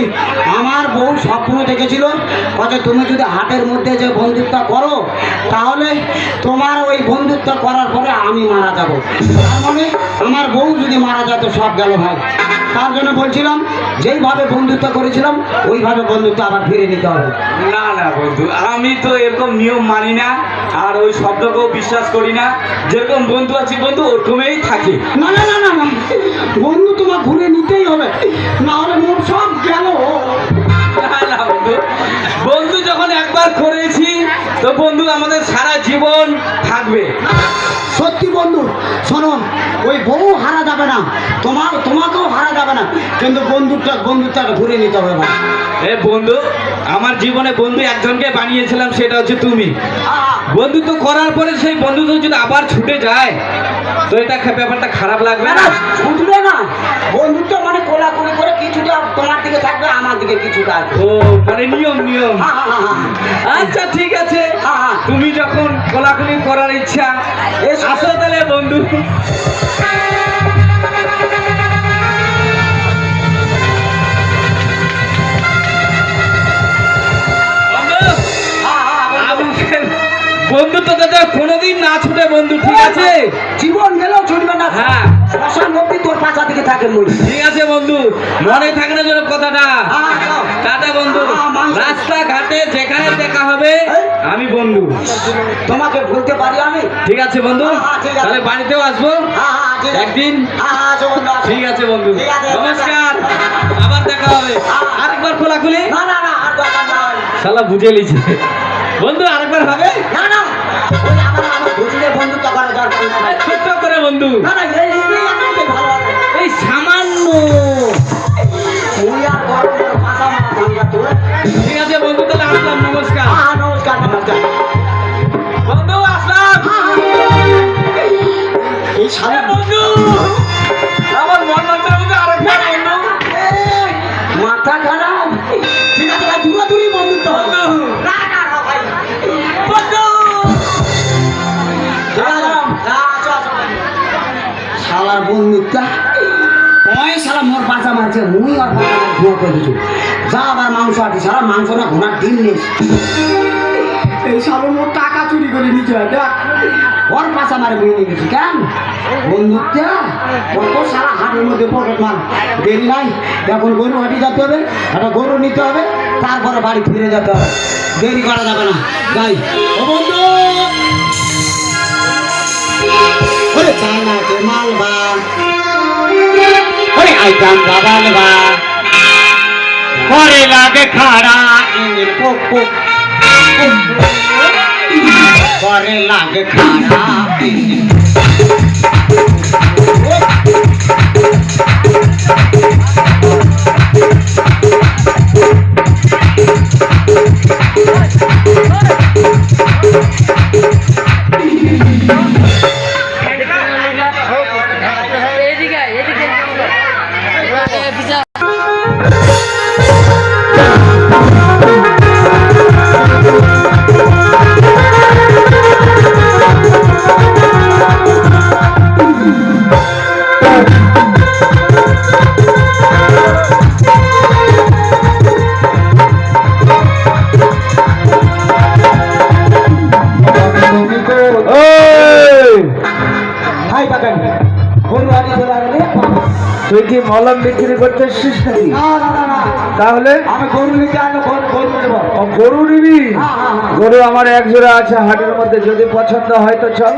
আমার বউ স্বপ্ন দেখেছিল কথা তুমি যদি হাটের মধ্যে যে বন্ধুত্ব করো তাহলে তোমার ওই বন্ধুত্ব করার পরে আমি মারা যাব। তার মানে আমার বউ যদি মারা যায় তো সব গেল ভাই। তার জন্য বলছিলাম যেইভাবে বন্ধুত্ব করেছিলাম ওইভাবে বন্ধুত্ব আবার ফিরে নিতে হবে। না না বন্ধু, আমি তো এরকম নিয়ম মানি না, আর ওই শব্দকেও বিশ্বাস করি না। যেরকম বন্ধু আছি বন্ধু ওরকমই থাকি। না না না না না, বন্ধু তোমার ঘুরে নিতেই হবে, না হলে মোট সব গেল। না না বন্ধু, বন্ধু যখন একবার করেছি তো বন্ধু আমাদের সারা জীবন থাকবে। সত্যি বন্ধু শোনো, ওই বউ হারা যাবে না, তোমাকেও হারা যাবে না, কিন্তু বন্ধুত্বটা ঘুরে নিতে হবে ভাই। এ বন্ধু, আমার জীবনে বন্ধু একজনকে বানিয়েছিলাম, সেটা হচ্ছে তুমি। বন্ধুত্ব করার পরে সেই বন্ধুত্ব যদি আবার ছুটে যায় তো এটা ব্যাপারটা খারাপ লাগবে না? ছুটবে না, বন্ধুত্ব মানে কোলাকুলি করে কিছুটা তোমার দিকে থাকবে, আমার দিকে কিছুটা আছে। ও মানে নিয়ম নিয়ম। আচ্ছা ঠিক আছে, তুমি যখন কোলাকুলি করার ইচ্ছা আসো তাহলে বন্ধু। বন্ধুত্ব যাতে কোনোদিন না ছুটে বন্ধু, ঠিক আছে? জীবন গেলেও ছুটবে না। হ্যাঁ শ্মশান অব্দি তোর পাশা দিকে থাকে মই। ঠিক আছে বন্ধু, মনে থাকে না যেন কথাটা। টাটা বন্ধু, রাস্তাঘাটে যেখানে দেখা হবে আমি বন্ধু। তোমাকে ভুলতে পারি আমি? ঠিক আছে বন্ধু, ঠিক আছে। তাহলে বাড়িতেও আসবো একদিন। ঠিক আছে বন্ধু, ঠিক আছে। নমস্কার, আবার দেখা হবে। আরেকবার খোলাখুলি? না না না, আর দরকার নাই। শালা বুঝে লিছে বন্ধু, আরেকবার হবে? না না, ওই আমার বুঝলে বন্ধুত্ব করা দরকার নাই। ছোট্ট করে বন্ধু, না না, এই এতটাই ভালো হবে। এই সামান্য। তুই আর বড় বড় পাশা মারা ভাঙা তোর। ঠিক আছে বন্ধু, তাহলে আসলাম, নমস্কার। নমস্কার নমস্কার। বন্ধু আসলাম। এই সারা বন্ধু আমার মন মানছে বন্ধু, আরেকবার বন্ধু। মাথা খারাপ। ঠিক আছে ভাই, দূরাদূরি বন্ধুত্ব হবে। বন্ধু। না না না ভাই, বন্ধু শালার বন্ধুত্ব ওই শালা মোর বাঁচা মারছে, মুই আর বাঁচা ধোয়া করে দিচ্ছি। যা আবার মাংস আটি, সারা মাংস না ঘোড়ার ডিম নেই। এই শালা মোর টাকা চুরি করে নিচ্ছে, দেখ ওর পাশা মারে বই নিয়ে গেছি। কেন বন্ধুত্ব? কত সারা হাটের মধ্যে পকেট মার। দেরি নাই, এখন গরু হাঁটি যেতে হবে, একটা গরু নিতে হবে, তারপরে বাড়ি ফিরে যেতে হবে। দেরি করা যাবে না, যাই। ও বন্ধু, ওরে চালাকে মালবা, ওরে আইটাম বাবালবা, করে লাগে খাড়া ইঞ্জিন পোক পোক, করে লাগে খাড়া ইঞ্জিন। তুই কি মলম বিক্রি করতে এসছিস নাকি? তাহলে আমি গরু নিতে আনো, গরু দেবো। গরু নিবি? হ্যাঁ। গরু আমার এক জোড়া আছে হাটের মধ্যে, যদি পছন্দ হয় তো চল।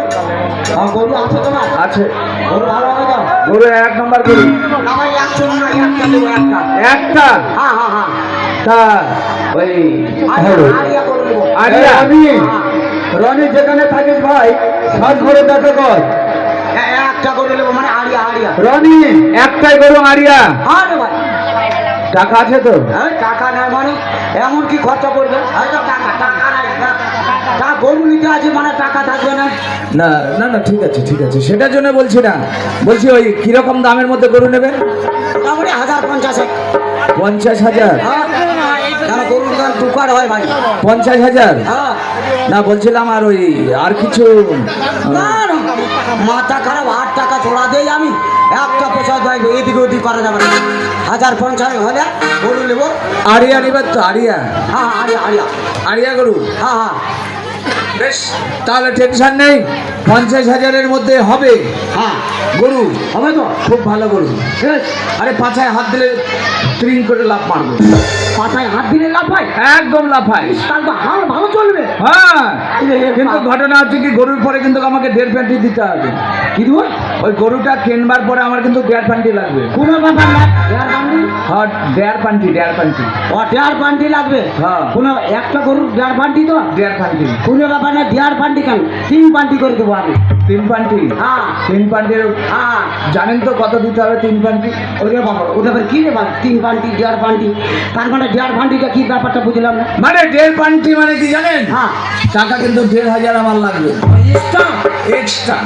গরু আছে তোমার? আছে। গরু ভালো হবে তো? গরু এক নম্বর গরু। আমার একটা দেবো, একটা। একটা? হ্যাঁ। তা ওই আরিয়া গরু দেবো। আরিয়া? রনি যেখানে থাকিস ভাই সব করে দেখা কর। একটা গরু নেবো মানে আরিয়া। রনি একটাই গরু আরিয়া। আরে ভাই, টাকা আছে তো? টাকা নাই মানে এমন কি খরচা পড়বে? টাকা নাই, তা গরু নিতে আছে মানে টাকা থাকবে না। না না না, ঠিক আছে ঠিক আছে, সেটার জন্য বলছি না, বলছি ওই কিরকম দামের মধ্যে গরু নেবেন? মোটামুটি 1050। 50,000? গরুর দাম টুকার হয় ভাই। 50,000? হ্যাঁ। না বলছিলাম আর ওই আর কিছু। না, মাথা খারাপ, 8 টাকা ছোড়া দেই আমি, একটা পয়সা দেয় এদিকে ওদিক করা যাবে না। 1050 হলে গরু নেবো। আরিয়া নিবার তো, আরিয়া হ্যাঁ আরিয়া আরিয়া আরিয়া গরু। হ্যাঁ হ্যাঁ বেশ, তাহলে টেনশন নেই, 50,000-এর মধ্যে হবে হ্যাঁ গরু। হবে তো? খুব ভালো গরু। বেশ, আরে পাছায় হাত দিলে ট্রিং করে লাফ মারবে, পাতায় হাত দিলে লাভ হয়, একদম লাফায়। তার তো হাল ভালো চলবে। হ্যাঁ, কিন্তু ঘটনা হচ্ছে কি, গরুর পরে কিন্তু আমাকে 1.5 প্যান্টি দিতে হবে। কি দেবো? ওই গরুটা কেনবার পরে আমার কিন্তু 1.5 প্যান্টি লাগবে। কোনো ব্যাপার না, দেড় বান্ডি। হ্যাঁ, 1.5 প্যান্টি। ও দেড় বান্ডি লাগবে? হ্যাঁ। কোনো একটা গরুর 1.5 বান্ডি তো? 1.5 প্যান্টি। কোনো ব্যাপার না, 1.5 বান্ডি কেন, 3 বান্ডি করে দেবো আমি। 3 প্যান্টি? হ্যাঁ 3 প্যান্টির হ্যাঁ। জানেন তো কত দিতে হবে 3 প্যান্টি? ওরে বাবা, ওটা আবার কি রে বাবা, 3 বান্ডি 1.5 বান্ডি, তার মানে 1.5 বান্ডিটা কি ব্যাপারটা বুঝলাম না। মানে 1.5 প্যান্টি মানে কি জানেন? হ্যাঁ টাকা কিন্তু 1,500 আমার লাগবে এক্সট্রা এক্সট্রা।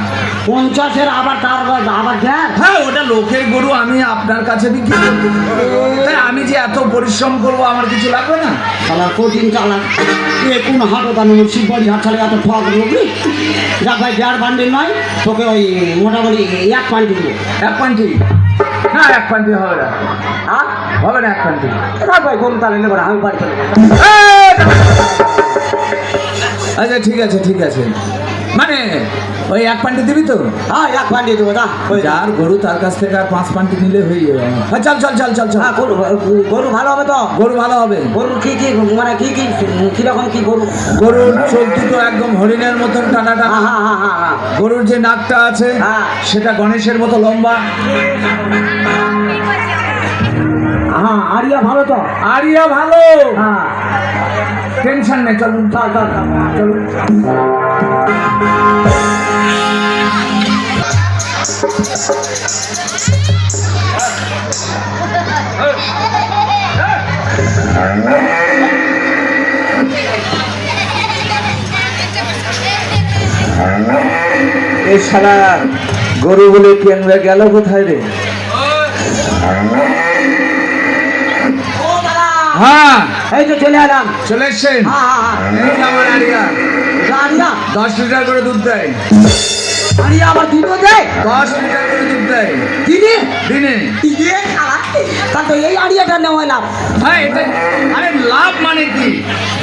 50-এর আবার তার আবার দেড়। হ্যাঁ, ওটা লোকের গরু, আমি আপনার কাছে বিক্রি করবো, তাই আমি যে এত পরিশ্রম করবো, আমার কিছু লাগবে না? চালা কঠিন চালা, এ কোন হাটও জানো শিববাড়ি হাট ছাড়া এত ঠক লোকরি। যাক ভাই 1.5 বান্ডি নয়, তোকে ওই মোটামুটি 1 বান্ডি দেবো। 1 প্যান্টি? না, 1 প্যান্টি হবে না, হ্যাঁ হবে না 1 প্যান্টি। রাখ ভাই, গরু তাহলে নেবো না, আমি বাড়ি চলে যাবো। আচ্ছা ঠিক আছে ঠিক আছে, মানে ওই 1 প্যান্টি দিবি তো? হ্যাঁ 1 বান্ডি দেবো, যা হয়ে যা। যার গরু তার কাছ থেকে আর 5 প্যান্টি নিলে হয়ে যাবে আমার। হ্যাঁ, চল চল চল চল চল। হ্যাঁ গরু গরু ভালো হবে তো? গরু ভালো হবে। গরুর কি কি মানে কি কি কিরকম কি গরু? গরুর চোখ তো একদম হরিণের মতন টানা টানা। হ্যাঁ হ্যাঁ হ্যাঁ হ্যাঁ। গরুর যে নাকটা আছে হ্যাঁ। সেটা গণেশের মতো লম্বা। হ্যাঁ আরিয়া ভালো তো? আরিয়া ভালো, হ্যাঁ টেনশন নেই, চলুন চল চল চল, চলুন। এই সারা গরুগুলো কেনবে গেল কোথায় রে? হ্যাঁ, এই তো চলে এলাম। চলে এসছেন? হ্যাঁ হ্যাঁ এই যে আমার আরিয়া, আরিয়া 10 লিটার করে দুধ দেয়। আরিয়া আবার দুধও দেয়? 10 লিটার করে দুধ দেয় দিদি দিনে। তা তো এই আরিয়াটা নেওয়া লাভ। হ্যাঁ, এটা আরে লাভ মানে কি,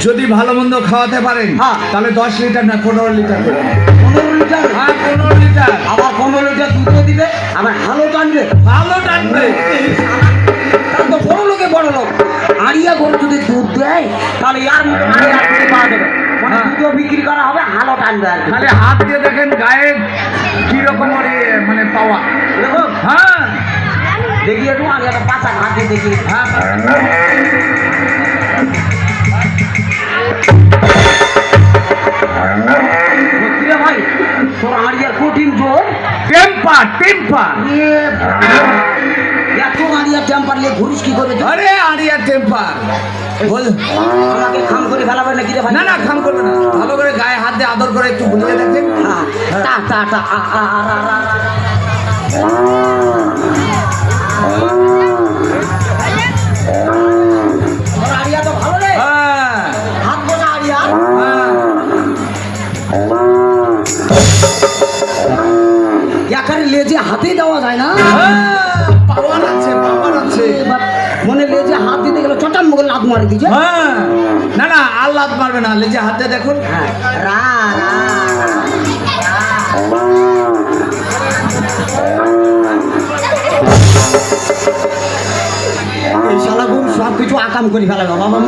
যদি ভালো মন্দ খাওয়াতে পারেন হ্যাঁ। তাহলে 10 লিটার না 15 লিটার করে। 15 লিটার? হ্যাঁ, 15 লিটার। আবার 15 লিটার দুধও দিবে, আবার হালও টানবে। ভালো টানবে। তার তো বড় লোকে বড় লোক। আরিয়া গরু যদি দুধ দেয় তাহলে ইয়ার মতো আরিয়া দুধ পাওয়া যাবে, মানে হ্যাঁ। দুধও বিক্রি করা হবে, হালও টানবে আর কি। খালি হাত দিয়ে দেখেন গায়ে কিরকম মানে পাওয়া। দেখো হ্যাঁ দেখি একটু আরিয়াটা পাঁচা হাত দিয়ে দেখি। হ্যাঁ, সত্যি রে ভাই, তোর আরিয়ার কঠিন জোর। Temper temper. এত আরিয়া টেম্পার নিয়ে ঘুরিস কি করে? আরে আরিয়া টেম্পার বল। আমাকে খাম করে ফেলাবে নাকি রে ভাই? না না, খাম করবে না, ভালো করে গায়ে হাত দিয়ে আদর করে একটু বুলিয়ে দেখেন। হ্যাঁ, টা টা টা আ আ আ আ আ। তোর আরিয়া তো ভালো রে, হ্যাঁ হাত বোঝা আরিয়া। হ্যাঁ। একারে লেজে হাতেই দেওয়া যায় না। পাওয়ার আছে, পাওয়ার আছে। এবার মনে লেজে হাত দিতে গেলে চটান মুখে লাত মারি দিচ্ছে। হ্যাঁ, না না, আর লাত মারবে না, লেজে হাতে দেখুন। হ্যাঁ, রা রা এই শালা গরু সব কিছু আকাম করে ফেলাবে বাবা।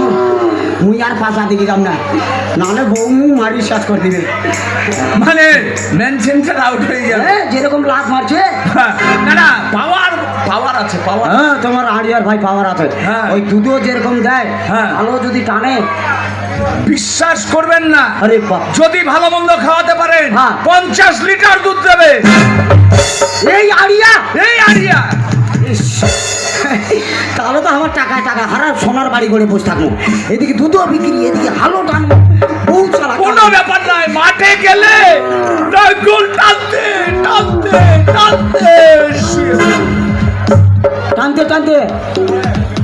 মুই আর পাশা দিকে যাম না, নাহলে বউ মু মারি শেষ করে দিবে। মানে মেন সেন্টার আউট হয়ে যাবে। যেরকম লাত মারছে। হ্যাঁ, না না, পাওয়ার পাওয়ার আছে, পাওয়ার। হ্যাঁ তোমার আরিয়ার ভাই পাওয়ার আছে। হ্যাঁ। ওই দুধও যেরকম দেয়, হ্যাঁ। ভালো যদি টানে। বিশ্বাস করবেন না, আরে বাপ, যদি ভালো মন্দ খাওয়াতে পারেন হ্যাঁ। 50 লিটার দুধ দেবে এই আরিয়া। এই আরিয়া। ইস, তাহলে তো আমার টাকায় টাকা হারা, সোনার বাড়ি করে বসে থাকবো, এদিকে দুধও বিক্রি, এদিকে হালো টানবো, বহু চালা। কোনো ব্যাপার নয়, মাঠে গেলে নাঙ্গল টানতে টানতে টানতে শুয়ে পড়বে। টানতে টানতে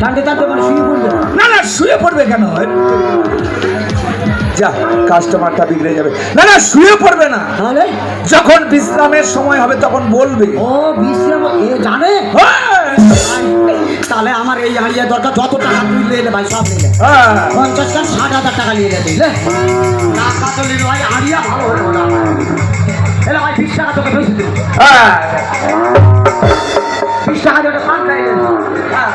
টানতে টানতে মানে শুয়ে পড়বে। না না, শুয়ে পড়বে কেন? যা, কাস্টমারটা বিগড়ে যাবে। না না, শুয়ে পড়বে না, তাহলে যখন বিশ্রামের সময় হবে তখন বলবে। ও বিশ্রাম এ জানে। হ্যাঁ। তাহলে আমার আড়িয়া দরকার, যত টাকা তুই নিলে ভাই সব নিলে হ্যাঁ 50 কান 60,000 টাকা নিয়ে নিলে বুঝলে টাকা তো নিলে ভাই আড়িয়া ভালো হলো না এলে ভাই 20 টাকা তোকে বেশি দিই হ্যাঁ 20 টাকা দিয়ে পান খাইলে হ্যাঁ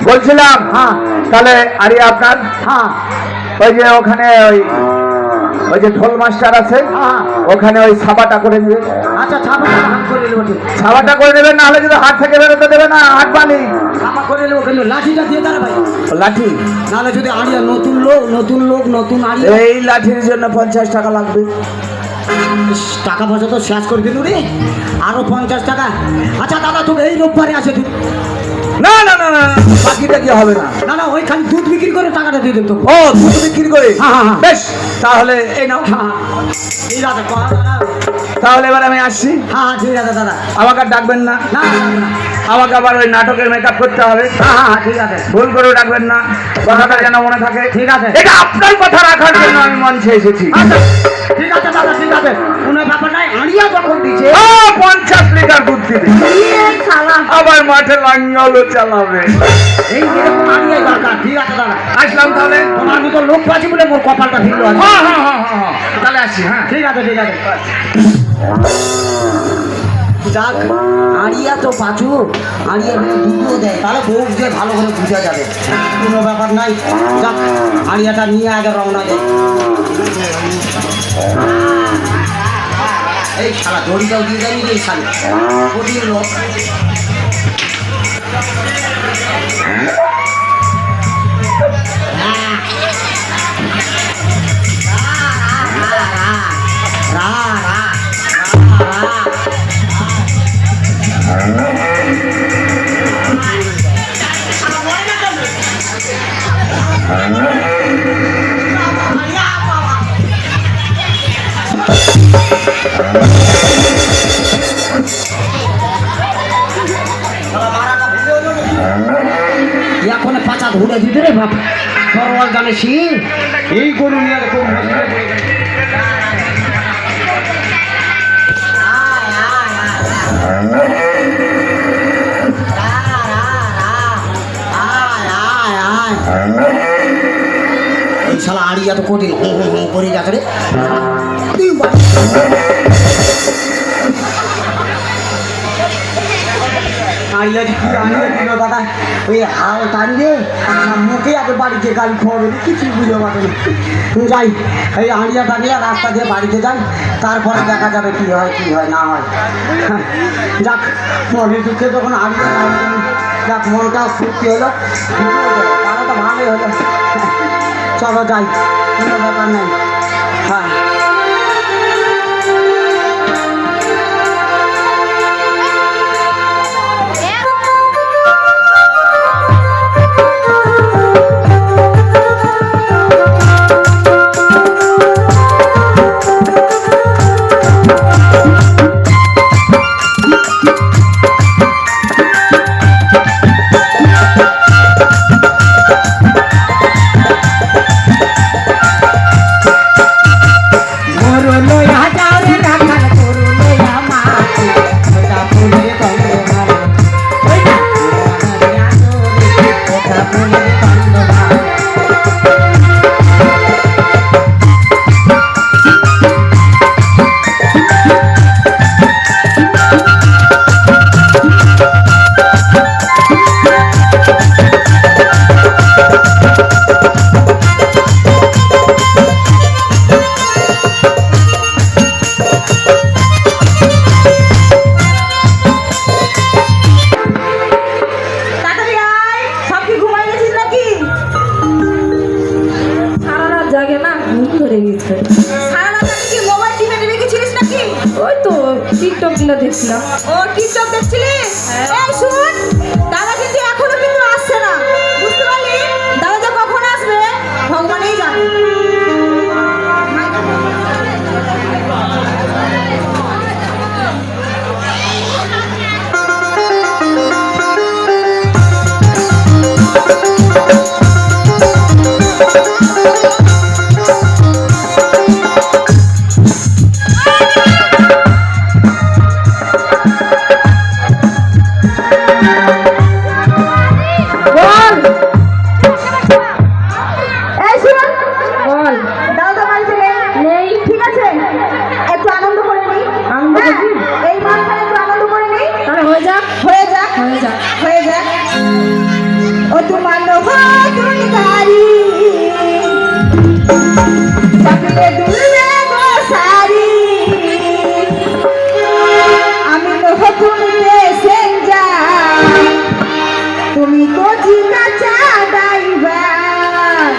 বলছিলাম হ্যাঁ তাহলে আরে আপনার হ্যাঁ ওই যে ওখানে ওই যে ঢোল মাস্টার আছে হ্যাঁ ওখানে ওই ছাপাটা করে নেবে, আচ্ছা ছাপা হাত করে নেবো ছাপাটা করে নেবেন, না হলে যদি হাত থেকে বেরোতে দেবে না হাত বানি ছাপা করে নেবো কিন্তু লাঠিটা দিয়ে দাঁড়া ভাই লাঠি। নাহলে যদি আড়িয়া নতুন লোক নতুন আড়িয়া এই লাঠির জন্য 50 টাকা লাগবে। টাকা পয়সা তো শেষ করে দিল রে আরো 50 টাকা। আচ্ছা দাদা তুমি এই রোববারে আসে তুই না না না না বাকিটা কি হবে না। না না ওই খালি দুধ বিক্রি করে টাকাটা দিয়ে দিন তো ও দুধ বিক্রি করে হ্যাঁ, হ্যাঁ, হ্যাঁ। বেশ তাহলে এই নাও। হ্যাঁ ঠিক আছে দাদা তাহলে এবার আমি আসছি, হ্যাঁ ঠিক আছে দাদা আমাকে আর ডাকবেন না, না না না আমাকে আবার ওই নাটকের মেকআপ করতে হবে। হ্যাঁ হ্যাঁ ঠিক আছে ভুল করেও ডাকবেন না, কথাটা যেন মনে থাকে। ঠিক আছে এটা আপনার কথা রাখার জন্য আমি মঞ্চে এসেছি। আচ্ছা ঠিক আছে দাদা ঠিক আছে কোনো ব্যাপার নাই আড়িয়া যখন দিছে 50 লিটার দুধ দিবে, আবার মাঠে লাঙ্গলও চালাবে। এই যেরকম আড়িয়াই দরকার। ঠিক আছে দাদা আসলাম তাহলে। তোমার মতো লোক পাচ্ছি বলে মোর কপালটা ভিড় আছে। হ্যাঁ হ্যাঁ হ্যাঁ হ্যাঁ হ্যাঁ, তাহলে আসি। হ্যাঁ ঠিক আছে ঠিক আছে যাক আড়িয়া তো পাচু আড়িয়া দুধও দেয় তাহলে বউ যে ভালো করে বুঝা যাবে কোনো ব্যাপার নাই। যাক আড়িয়াটা নিয়ে আগে রওনা দেয়। এই শালা দড়িটাও দিয়ে যায়নি এই শালে প্রতিদিন লোক এখন পাচা ধরে দিতে রে বাপ সরওয়াল জানে সি এই গরু নিয়ে খুব এই শালা আড়িয়া তো কঠিন করে যাচ্ছে রে আড়িয়া কি আড়িয়া দিল দাদা ওই হাল টানবে না মুখে আগে বাড়িতে গাড়ি খাওয়াবে কিছু বুঝে পাবে না যাই এই আড়িয়া টানিয়ে রাস্তা দিয়ে বাড়িতে যাই তারপরে দেখা যাবে কি হয় না হয় যাক মনের দুঃখে যখন আড়িয়া যাক মনটা ফুর্তি হলো তাহলে তো ভালোই হলো চলো যাই কোনো ব্যাপার নেই হ্যাঁ টিকটক গুলো দেখছিলাম। ও টিকটক দেখছিলিস? এই শুন, দাদা কিন্তু এখনো কিন্তু আসছে না, বুঝতে পারলি? দাদা যে কখন আসবে ভগবানই জানে। তোমার নতুন গাড়ি চাপিয়ে দুলবে গো সারি আমি নতুন প্যাসেঞ্জার তুমি কচি কাঁচা ড্রাইভার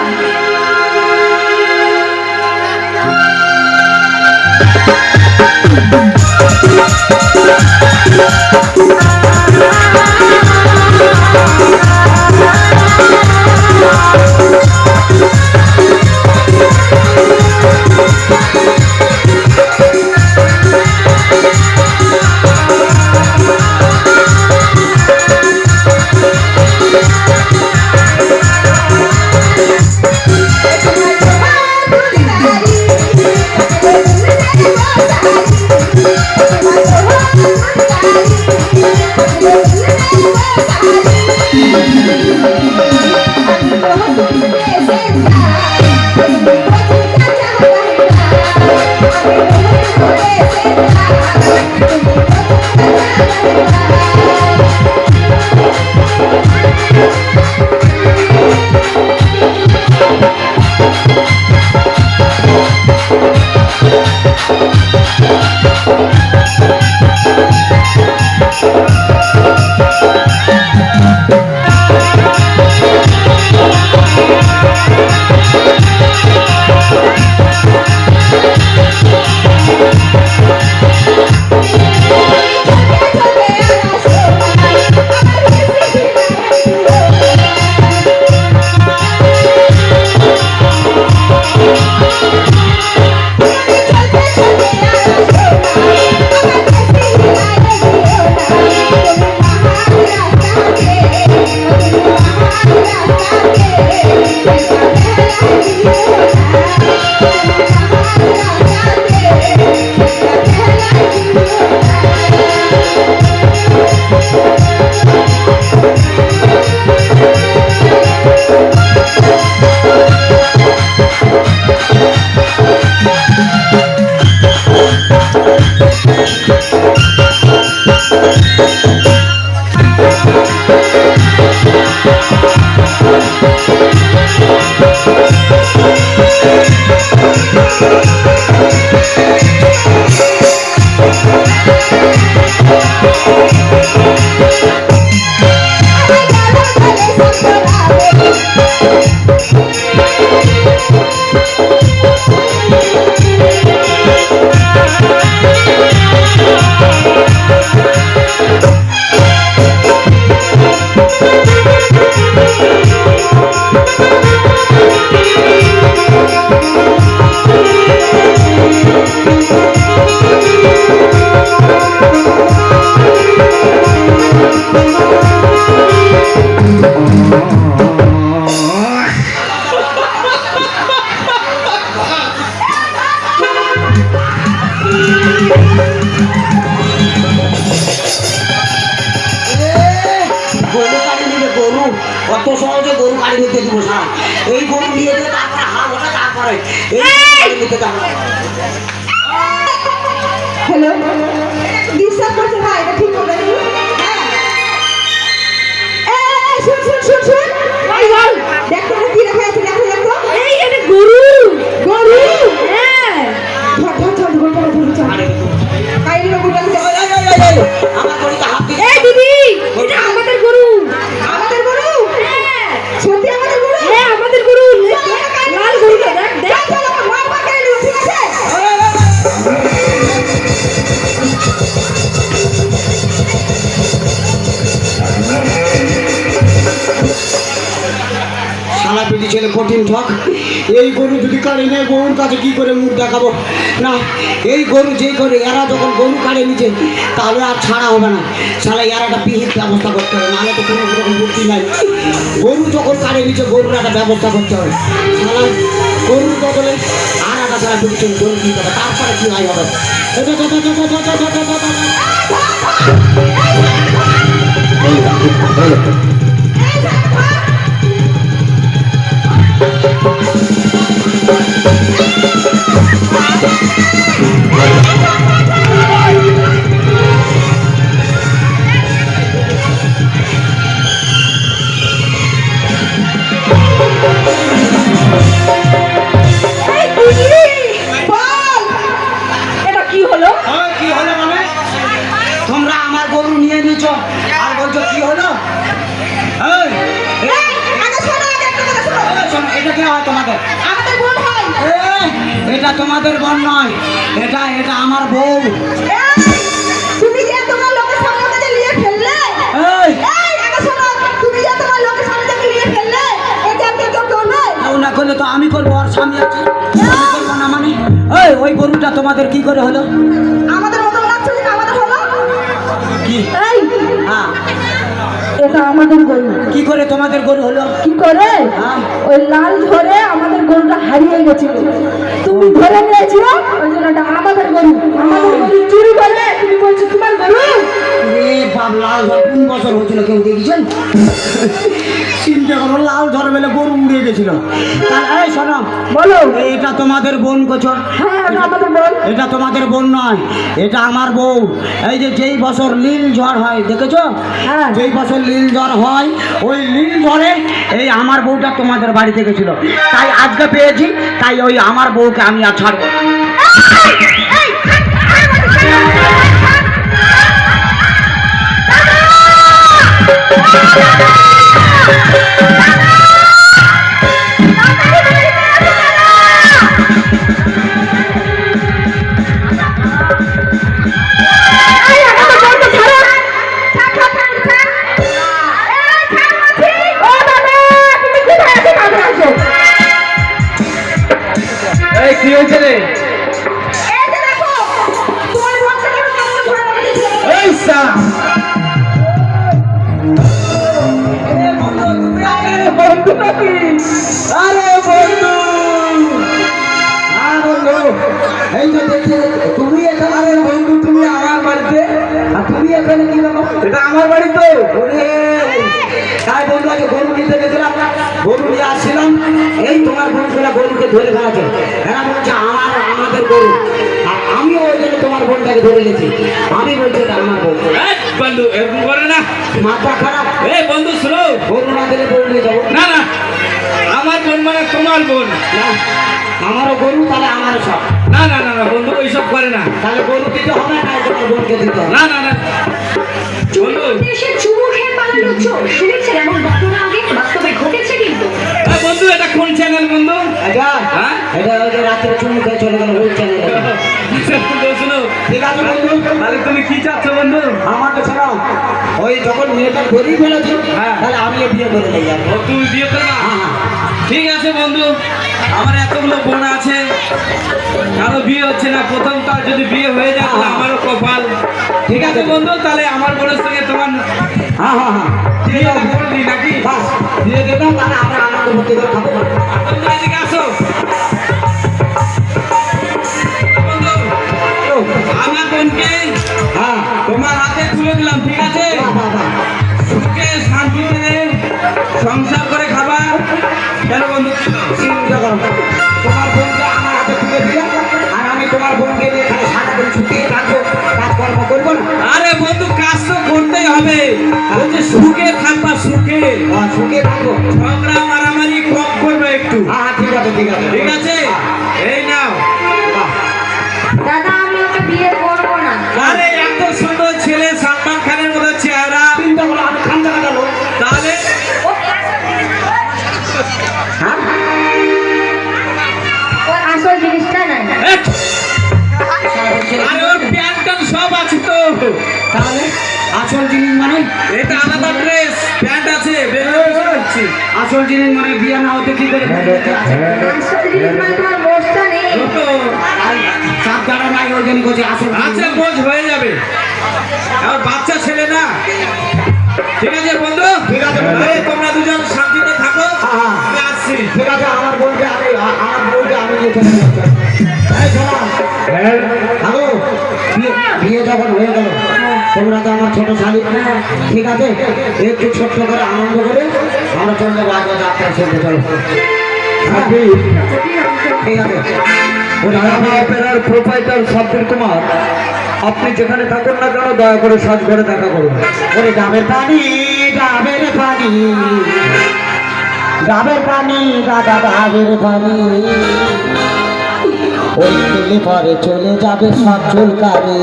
গরু কাড়ি নিলে গরু অত সহজে গরু কাড়ি নিতে দিব স্যার এই গরু নিয়ে গিয়ে তারপরে হাল ওটা তারপরে এই কাড়ি নিতে যাবো হ্যালো ডিস্টার্ব করছে ভাই এটা ঠিক হবে শুন শুন শুন শুন ভাই বল দেখো কি লেখা আছে দেখো দেখো এই এটা গরু গরু হ্যাঁ ধর ধর ধর গরু ধর ধর কাইলি গরু আমার গরুতে হাত দিয়ে এই দিদি এটা আমাদের গরু আমাদের গরু হ্যাঁ সত্যি আমাদের গরু হ্যাঁ আমাদের গরু লাল গরু দেখ দেখ চলো মার মার কাইলি ঠিক আছে শালা পিটি ছেলে কঠিন ঠক এই গরু যদি কাড়ে নেয় গরুর কাছে কি করে মুখ দেখাবো না এই গরু যেই করে এরা যখন গরু কাড়ে নিচে তাহলে আর ছাড়া হবে না শালা এর একটা পিহিত ব্যবস্থা করতে হবে নাহলে তো কোনো রকম বুদ্ধি নাই গরু যখন কাড়ে নিচে গরুর একটা ব্যবস্থা করতে হবে শালা গরুর বদলে আর একটা শালা পিটি ছেলে গরু দিতে হবে তারপরে কি নাই হবে এটা তোমাদের বোন নয়, এটা এটা আমার বউ। এই, তুমি যে তোমার লোকের সামনে আমাকে নিয়ে ফেললে এই এই আগে শোনো, তুমি যে তোমার লোকের সামনে আমাকে নিয়ে ফেললে এটা কে কেউ করবে? কেউ না করলে তো আমি করবো, আর স্বামী আছে, আমি করবো না মানে? এই ওই গরুটা তোমাদের কি করে হলো? আমাদের মতো লাগছে যে আমাদের হলো। কি? এই হ্যাঁ, এটা আমাদের গরু। কি করে তোমাদের গরু হলো? কি করে? হ্যাঁ। ওই লাল ধরে আমাদের গরুটা হারিয়ে গেছিল, তুমি ধরে নিয়েছিল, ওই জন্য এটা আমাদের গরু। আমাদের গরু চুরি করলে তুমি বলছো তোমার গরু? এ বাপ, লাল ধর কোন বছর হয়েছিল কেউ দেখেছেন? চিন্তা করো, লাল ধর বেলে গরু উড়ে গেছিল। তাহলে এই শোনো, বলো। এটা তোমাদের বোন কোচর? হ্যাঁ, এটা আমাদের বোন। এটা তোমাদের বোন নয়, এটা আমার বউ। এই যে যেই বছর নীল ঝড় হয়, দেখেছো? হ্যাঁ। যেই বছর নীল ঝড় হয়, ওই নীল ঝড়ে এই আমার বউটা তোমাদের বাড়ি থেকে ছিল, তাই আজকে পেয়েছি, তাই ওই আমার বউকে আমি আর ছাড়বো না। এই কি হয়েছে রে? এই সালা! বন্ধু নাকি? আরে বন্ধু! হ্যাঁ বন্ধু, এই যে দেখছি তুমি এখানে। আরে বন্ধু, তুমি আমার বাড়িতে? আর তুমি এখানে কি ব্যাপার? এটা আমার বাড়ি তো। ওরে, তাই বন্ধু আজকে গরু নিতে গেছিলাম, গরু নিয়ে আসছিলাম, এই তোমার বোনগুলা গরুকে ধরে ফেলাছে। এরা বলছে আমাদের গরু, আর আমিও ওই জন্য তোমার বোনটাকে ধরে নিয়েছি। আমি বলছি এটা আমার বোন। এই বন্ধু এরকম করে না। মাথা খারাপ, এই বন্ধু শুনো, গরু না দিলে গরু নিয়ে যাবো না না, আমার বোন মানে তোমার বোন। না, আমারও গরু, তাহলে আমারও সব। না না না না বন্ধু, ওইসব করে না। তাহলে গরু দিতে হবে না, তোমার বোনকে দিতে হবে। না না না বন্ধু, দেশে চুমু খেয়ে পালানো চোর শুনেছেন এমন ঘটনা আগে বাস্তবে ঘটেছে কিন্তু। এই বন্ধু এটা কোন চ্যানেল বন্ধু? এটা হ্যাঁ? এটা ওই যে রাত্রে চুমু খেয়ে চলে গেল ওই চ্যানেলে। বন্ধু শুনো, ঠিক আছে বন্ধু, তাহলে তুমি কি চাচ্ছ বন্ধু? আমাকে শোনাও, ওই যখন মেয়েটা গরিব ফেলেছি, হ্যাঁ। তাহলে আমিও বিয়ে করে নিয়ে যাবো। ও, তুমি বিয়ে করবা? হ্যাঁ হ্যাঁ, ঠিক আছে বন্ধু, আমার এতগুলো বোন আছে, কারো বিয়ে হচ্ছে না, প্রথম তার যদি বিয়ে হয়ে যায় তাহলে আমারও কপাল। ঠিক আছে বন্ধু, তাহলে আমার বোনের সঙ্গে তোমার হ্যাঁ হ্যাঁ হ্যাঁ, বিয়েটা করে দিই নাকি? বাস দিয়ে দেবো, তাহলে আমরা আনন্দ ভর্তি করে খাবো। বন্ধু এদিকে আসো। বন্ধু, আমার বোনকে হ্যাঁ, তোমার হাতে তুলে দিলাম, ঠিক আছে? বাহ, বাহ, বাহ। সুখে শান্তিতে সংসার করে খাবা। কেন বন্ধু? চিন্তা করো না। তোমার বোনকে আমার হাতে তুলে দিলাম, আর আমি তোমার বোনকে নিয়ে খালি সারাদিন ছুটিয়ে থাকবো, কাজকর্ম করবো না। আরে বন্ধু, কাজ তো করতেই হবে, বলছে সুখে থাকবা, সুখে। সুখে থাকবো। ঝগড়া মারামারি কম করবে একটু, হ্যাঁ ঠিক আছে ঠিক আছে ঠিক আছে? এই নাও। বাহ। দাদা আমি ওকে বিয়ে করবো না। আরে এত সুন্দর ছেলে, সালমান খানের মতো চেহারা, চিন্তা করো, আমি খান জায়গাটা লোক। তাহলে হ্যাঁ, ওর আসল জিনিসটা নাই। এই, আরে ওর প্যান্ট ট্যান্ট সব আছে তো। তাহলে আসল জিনিস মানে? এটা আলাদা ড্রেস, প্যান্ট আছে, বের করে দিচ্ছি। আসল জিনিস মানে বিয়ে না হতে কি করে? আসল জিনিস মানে তোমার মোষটা নেই। দুটো চাপ দ্বারা নাই, ওই জন্য করছে আসল জিনিস। আচ্ছা, বোঝ হয়ে যাবে, আর বাচ্চা ছেলে না। ঠিক আছে বন্ধু, ঠিক আছে বন্ধু। এই, তোমরা দুজন শান্তিতে থাকো, হ্যাঁ। আমি আসছি। ঠিক আছে, আমার বউকে আমি নিয়ে চলে যাচ্ছি। এই শোনো, হ্যালো, বিয়ে যখন হয়ে গেল, তোমরা তো আমার ছোট শালি, ঠিক আছে, একটু ছোট্ট করে আনন্দ করে আমরা চলে যাবো আজ যাত্রা শুনতে। চলো হ্যাঁ, ঠিক আছে। অপেরার প্রোপাইটার সাব্বির কুমার, আপনি যেখানে থাকুন না কেন দয়া করে সাজ করে দেখা করুন। ওরে ডাবের পানি, ডাবের পানি, ডাবের পানি, দাদা ডাবের পানি, ওই খেলে পরে চলে যাবে সব চুলকানি।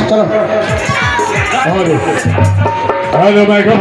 চলো Hello, microphone.